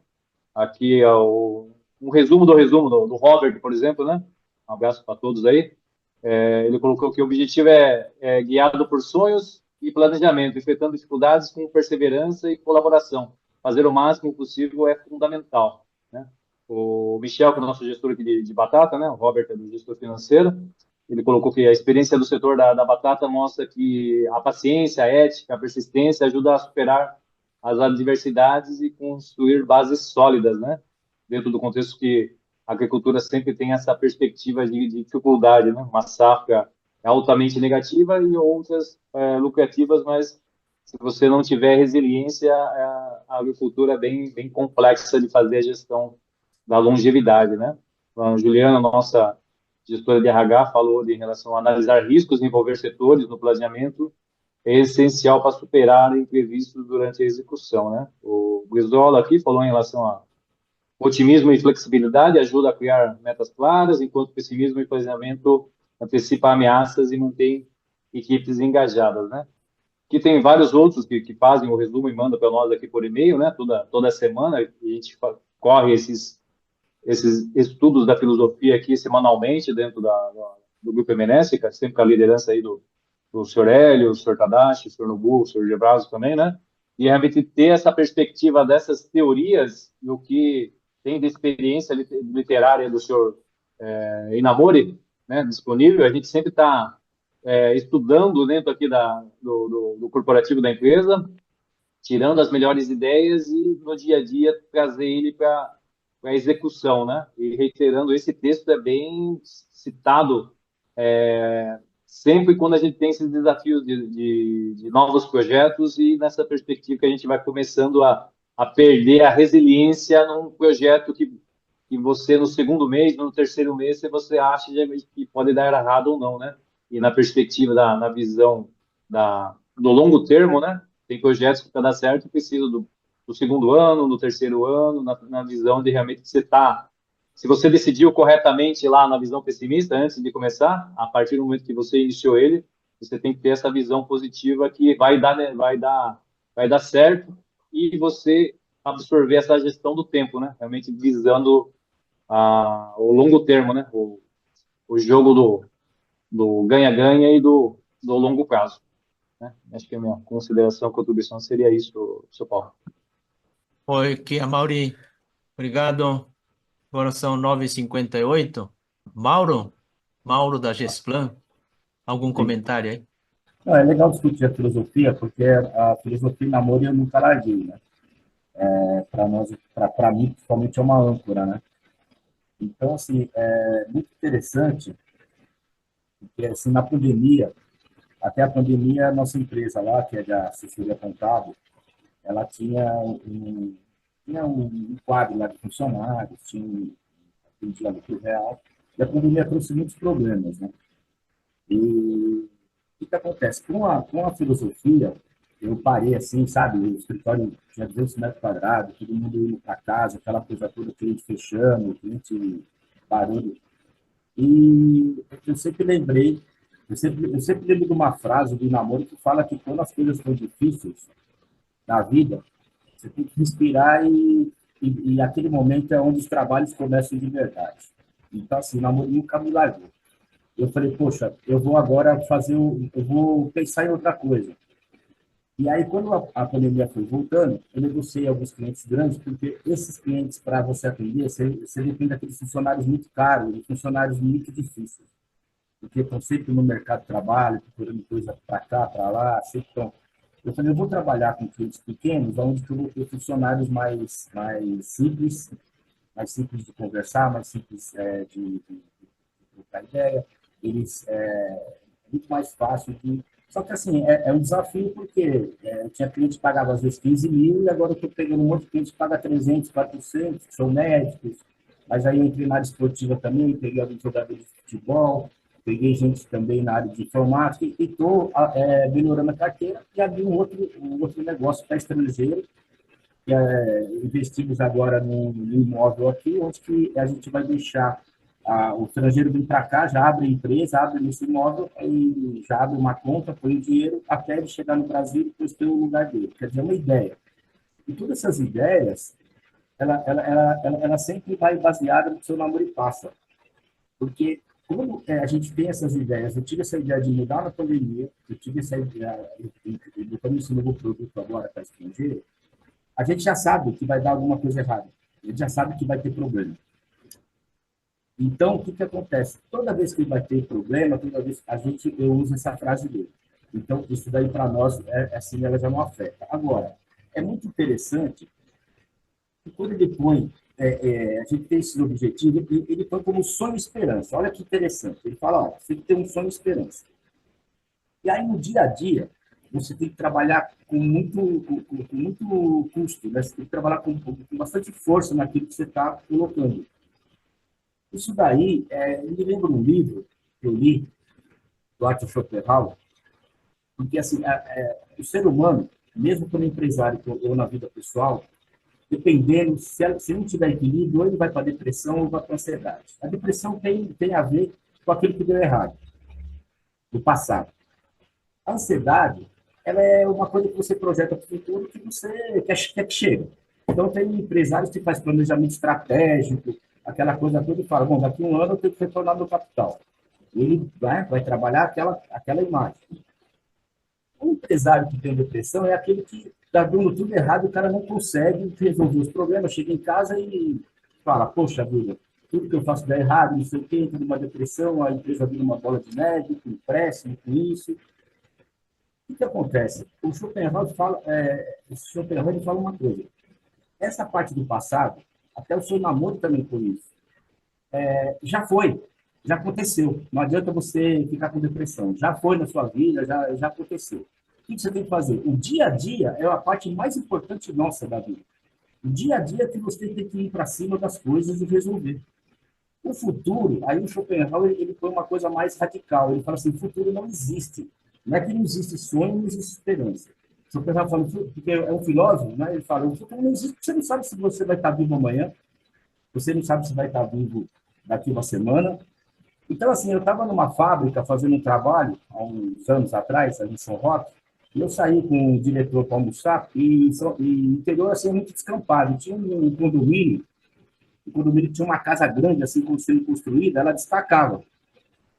Aqui é um resumo do Robert, por exemplo, né? Um abraço para todos aí. Ele colocou que o objetivo é guiado por sonhos e planejamento, enfrentando dificuldades com perseverança e colaboração. Fazer o máximo possível é fundamental, né? O Michel, que é o nosso gestor aqui de batata, né? O Robert é do gestor financeiro. Ele colocou que a experiência do setor da batata mostra que a paciência, a ética, a persistência ajuda a superar as adversidades e construir bases sólidas, né? Dentro do contexto que a agricultura sempre tem essa perspectiva de dificuldade, né? Uma safra altamente negativa e outras lucrativas, mas se você não tiver resiliência, a agricultura é bem complexa de fazer a gestão da longevidade, né? A Juliana, nossa gestora de RH, falou em relação a analisar riscos e envolver setores no planejamento é essencial para superar imprevistos durante a execução, né? O Brizola aqui falou em relação a otimismo e flexibilidade ajuda a criar metas claras, enquanto pessimismo e planejamento antecipa ameaças e mantém equipes engajadas, né? Que tem vários outros que fazem o resumo e mandam para nós aqui por e-mail, né? Toda semana e a gente corre esses estudos da filosofia aqui semanalmente dentro do Grupo MNS, sempre com a liderança aí do Sr. Hélio, o Sr. Tadashi, o Sr. Nobu, o Sr. Gebraso também, né? E realmente ter essa perspectiva dessas teorias e o que tem de experiência literária do Sr. Inamori, né, disponível, a gente sempre está estudando dentro aqui do corporativo da empresa, tirando as melhores ideias e no dia a dia trazer ele para a execução, né? E reiterando, esse texto é bem citado sempre quando a gente tem esses desafios de novos projetos e nessa perspectiva que a gente vai começando a perder a resiliência num projeto que você no segundo mês, no terceiro mês, você acha que pode dar errado ou não, né? E na perspectiva, na visão do longo termo, né? Tem projetos que para dar certo precisam do segundo ano, do terceiro ano, na visão de realmente que você está. Se você decidiu corretamente lá na visão pessimista antes de começar, a partir do momento que você iniciou ele, você tem que ter essa visão positiva que vai dar certo e você absorver essa gestão do tempo, né? Realmente visando o longo termo, né? O jogo do ganha-ganha e do longo prazo. né? Acho que a minha consideração, contribuição seria isso, seu Paulo. Oi, aqui é Mauri. Obrigado. Agora são 9h58. Mauro da Gesplan, algum Sim. comentário aí? Não, é legal discutir a filosofia, porque a filosofia e namoro eu nunca larguei, né? Para nós, para mim, principalmente é uma âncora, né? Então, assim, é muito interessante, porque, assim, na pandemia, até a pandemia, a nossa empresa lá, que é da assessoria contábil, ela tinha um quadro lá de funcionários, atendia lucro real, e a pandemia trouxe muitos problemas, né? E o que acontece? Com a filosofia, eu parei assim, sabe? O escritório tinha 200 metros quadrados, todo mundo indo para casa, aquela coisa toda, cliente fechando, cliente barulho. E eu sempre lembrei, eu sempre lembro de uma frase do namoro que fala que quando as coisas estão difíceis na vida, você tem que respirar e aquele momento é onde os trabalhos começam de verdade. Então, assim, o namoro nunca me largou. Eu falei, poxa, eu vou agora eu vou pensar em outra coisa. E aí, quando a pandemia foi voltando, eu negociei alguns clientes grandes, porque esses clientes, para você atender, você depende daqueles funcionários muito caros, e funcionários muito difíceis, porque estão sempre no mercado de trabalho, procurando coisa para cá, para lá, sempre estão. Eu falei, eu vou trabalhar com clientes pequenos, onde eu vou ter funcionários mais simples de conversar, mais simples de trocar ideia, é muito mais fácil de. Só que, assim, é um desafio, porque eu tinha cliente que pagava, às vezes, 15 mil, e agora eu estou pegando um monte de cliente que paga 300, 400, que são médicos, mas aí eu entrei na área esportiva também, peguei alguns jogadores de futebol, peguei gente também na área de informática, e estou melhorando a carteira e abri um outro negócio para estrangeiro, investimos agora num imóvel aqui, onde que a gente vai deixar o estrangeiro vir para cá, já abre a empresa, abre nesse imóvel, aí já abre uma conta, põe o dinheiro, até ele chegar no Brasil e depois ter o lugar dele. Quer dizer, é uma ideia. E todas essas ideias, ela sempre vai baseada no seu namoro e passa. Porque como a gente tem essas ideias, eu tive essa ideia de mudar na pandemia, eu tive essa ideia, eu também esse novo produto agora para estrangeiro, a gente já sabe que vai dar alguma coisa errada. A gente já sabe que vai ter problema. Então, o que acontece? Toda vez que vai ter problema, toda vez eu uso essa frase dele. Então, isso daí para nós, assim, ela já não afeta. Agora, é muito interessante que quando ele põe, a gente tem esses objetivos, ele põe como sonho e esperança. Olha que interessante. Ele fala, ó, você tem que ter um sonho e esperança. E aí, no dia a dia, você tem que trabalhar com muito custo, né? Você tem que trabalhar com bastante força naquilo que você está colocando. Isso daí, me lembra um livro que eu li, do Arthur Schopenhauer, porque assim, o ser humano, mesmo como empresário ou na vida pessoal, dependendo, se não tiver equilíbrio, ou ele vai para a depressão ou vai para a ansiedade. A depressão tem a ver com aquilo que deu errado, do passado. A ansiedade, ela é uma coisa que você projeta para o futuro que você quer que chegue. Então, tem empresários que fazem planejamento estratégico, aquela coisa toda, e fala, bom, daqui a um ano eu tenho que retornar meu capital. Ele vai trabalhar aquela imagem. O empresário que tem depressão é aquele que está dando tudo errado, o cara não consegue resolver os problemas, chega em casa e fala, poxa vida, tudo que eu faço dá errado, não sei o quê, entra numa depressão, a empresa vira uma bola de neve, com empréstimo, com isso. O que acontece? O Schopenhauer fala uma coisa. Essa parte do passado, até o seu namoro também foi isso. Já foi, já aconteceu. Não adianta você ficar com depressão. Já foi na sua vida, já aconteceu. O que você tem que fazer? O dia a dia é a parte mais importante nossa da vida. O dia a dia é que você tem que ir para cima das coisas e resolver. O futuro, aí o Schopenhauer ele põe uma coisa mais radical. Ele fala assim, o futuro não existe. Não é que não existe sonho, não existe esperança. O Schopenhauer fala, porque é um filósofo, né? Ele fala, o futuro não existe, porque você não sabe se você vai estar vivo amanhã, você não sabe se vai estar vivo daqui uma semana. Então, assim, eu estava numa fábrica fazendo um trabalho, há uns anos atrás, ali em São Roque, e eu saí com o diretor para almoçar, e o interior, assim, é muito descampado. Tinha um condomínio, o condomínio tinha uma casa grande, assim, sendo construída, ela destacava.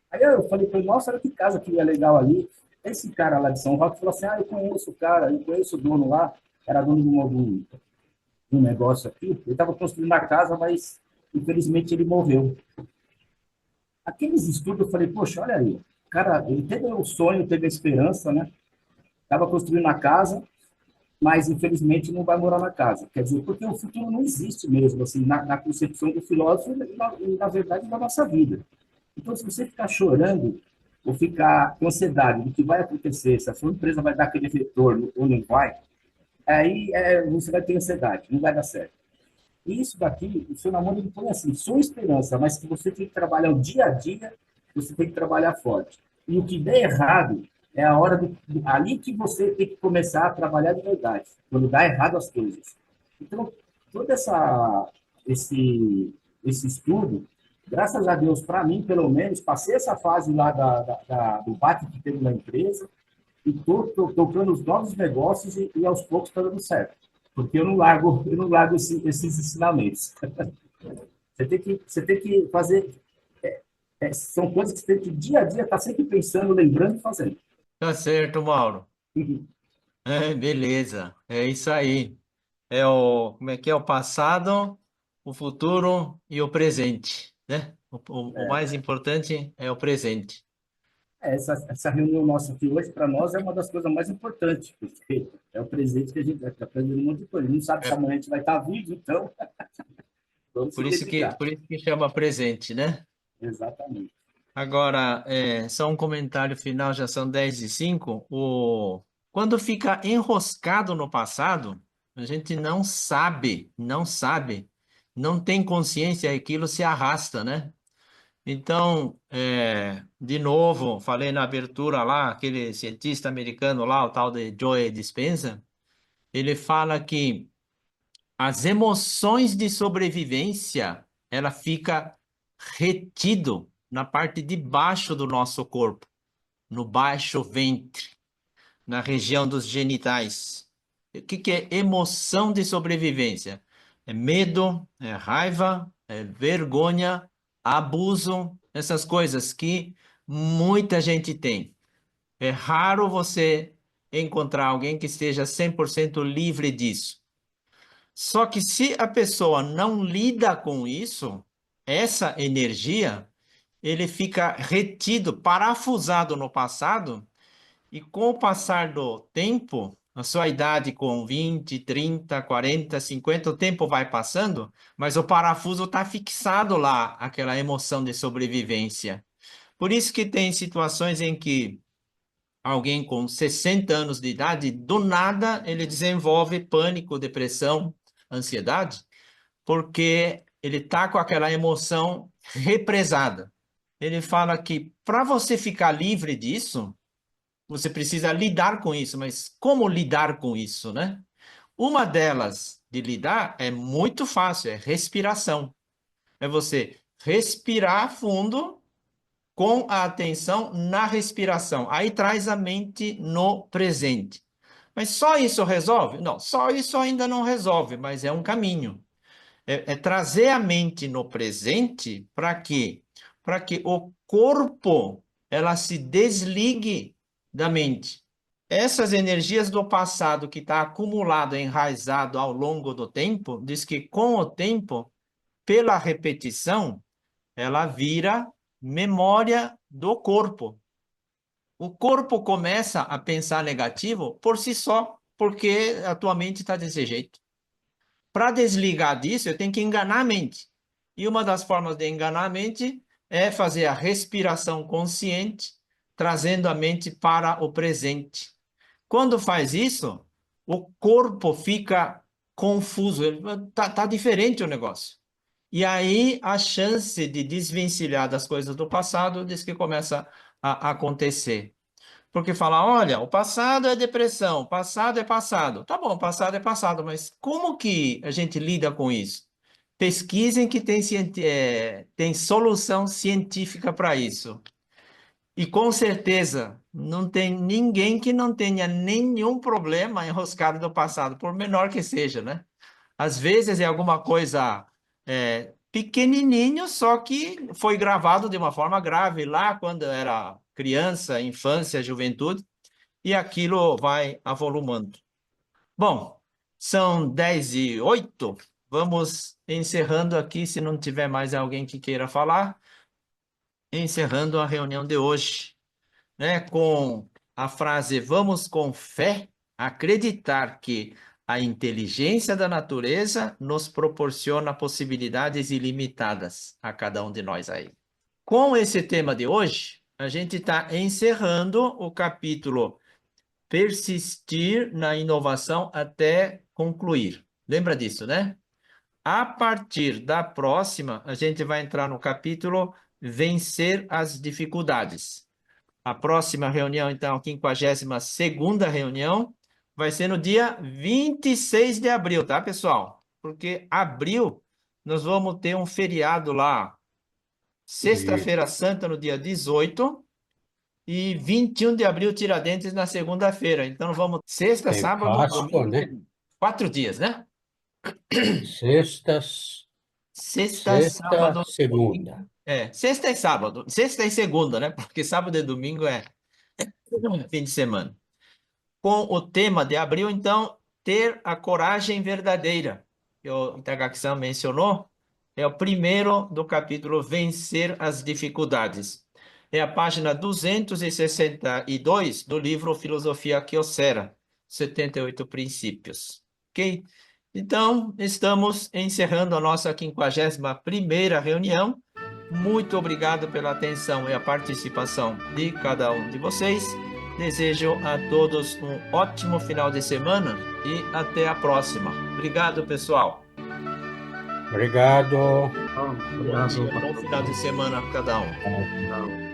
Aí eu falei para ele, nossa, olha que casa que é legal ali. Esse cara lá de São Roque falou assim, eu conheço o cara, eu conheço o dono lá, era dono de um negócio aqui, ele estava construindo a casa, mas infelizmente ele morreu. Aqueles estudos, eu falei, poxa, olha aí, o cara, ele teve o sonho, teve a esperança, né? Estava construindo a casa, mas infelizmente não vai morar na casa. Quer dizer, porque o futuro não existe mesmo, assim, na concepção do filósofo e na verdade, da nossa vida. Então, se você ficar chorando ou ficar com ansiedade do que vai acontecer, se a sua empresa vai dar aquele retorno ou não vai, aí você vai ter ansiedade, não vai dar certo. E isso daqui, o seu namoro, ele põe assim, sua esperança, mas que você tem que trabalhar o dia a dia, você tem que trabalhar forte. E o que der errado é a hora ali que você tem que começar a trabalhar de verdade, quando dá errado as coisas. Então, todo esse estudo, graças a Deus, para mim, pelo menos, passei essa fase lá do bate que teve na empresa e estou tocando os novos negócios e aos poucos está dando certo. Porque eu não largo esses ensinamentos. Você tem que fazer... são coisas que você tem que, dia a dia, estar sempre pensando, lembrando e fazendo. Tá certo, Mauro. Beleza. É isso aí. Como é que é? O passado, o futuro e o presente, né? O mais importante é o presente. Essa reunião nossa aqui hoje, para nós, é uma das coisas mais importantes, porque é o presente que a gente vai aprendendo um monte de coisa. A gente não sabe se É amanhã a gente vai estar vivo, então vamos se dedicar. por isso que chama presente, né? Exatamente. Agora, só um comentário final, já são 10:05. Quando fica enroscado no passado, a gente não tem consciência, aquilo se arrasta, né? Então, de novo, falei na abertura lá, aquele cientista americano lá, o tal de Joe Dispenza, ele fala que as emoções de sobrevivência, ela fica retido na parte de baixo do nosso corpo, no baixo ventre, na região dos genitais. O que é emoção de sobrevivência? É medo, é raiva, é vergonha, abuso, essas coisas que muita gente tem. É raro você encontrar alguém que esteja 100% livre disso. Só que se a pessoa não lida com isso, essa energia, ele fica retido, parafusado no passado, e com o passar do tempo, a sua idade com 20, 30, 40, 50, o tempo vai passando, mas o parafuso está fixado lá, aquela emoção de sobrevivência. Por isso que tem situações em que alguém com 60 anos de idade, do nada, ele desenvolve pânico, depressão, ansiedade, porque ele está com aquela emoção represada. Ele fala que para você ficar livre disso, você precisa lidar com isso, mas como lidar com isso, né? Uma delas de lidar é muito fácil, é respiração. É você respirar fundo com a atenção na respiração. Aí traz a mente no presente. Mas só isso resolve? Não, só isso ainda não resolve, mas é um caminho. É trazer a mente no presente para quê? Para que o corpo ela se desligue da mente. Essas energias do passado que está acumulado, enraizado ao longo do tempo, diz que com o tempo, pela repetição, ela vira memória do corpo. O corpo começa a pensar negativo por si só, porque a tua mente está desse jeito. Para desligar disso, eu tenho que enganar a mente. E uma das formas de enganar a mente é fazer a respiração consciente, trazendo a mente para o presente. Quando faz isso, o corpo fica confuso, tá diferente o negócio. E aí a chance de desvencilhar das coisas do passado diz que começa a acontecer. Porque fala, olha, o passado é depressão, o passado é passado. Tá bom, o passado é passado, mas como que a gente lida com isso? Pesquisem que tem solução científica para isso. E com certeza não tem ninguém que não tenha nenhum problema enroscado do passado, por menor que seja, né? Às vezes é alguma coisa pequenininho, só que foi gravado de uma forma grave lá quando era criança, infância, juventude. e aquilo vai avolumando. Bom, são 10h08, vamos encerrando aqui, se não tiver mais alguém que queira falar, encerrando a reunião de hoje, né, com a frase: vamos com fé acreditar que a inteligência da natureza nos proporciona possibilidades ilimitadas a cada um de nós aí. Com esse tema de hoje, a gente está encerrando o capítulo Persistir na inovação até concluir. Lembra disso, né? A partir da próxima, a gente vai entrar no capítulo Vencer as dificuldades. A próxima reunião, então, a 52ª reunião, vai ser no dia 26 de abril, tá, pessoal? Porque abril nós vamos ter um feriado lá, Sexta-feira Santa no dia 18 e 21 de abril Tiradentes na segunda-feira. Então vamos sexta, Tem sábado, Páscoa, domingo, né? segunda. 4 dias, né? Sextas, Sexta, sexta, sábado, segunda. sexta e sábado, sexta e segunda, né? Porque sábado e domingo é fim de semana. Com o tema de abril, então, ter a coragem verdadeira, que o Itagaki-san mencionou, é o primeiro do capítulo Vencer as Dificuldades. É a página 262 do livro Filosofia Kyocera, 78 princípios. Ok? Então, estamos encerrando a nossa 51ª reunião. Muito obrigado pela atenção e a participação de cada um de vocês. Desejo a todos um ótimo final de semana e até a próxima. Obrigado, pessoal. Obrigado. Bom, Bom obrigado. dia, bom final de semana a cada um. Tchau.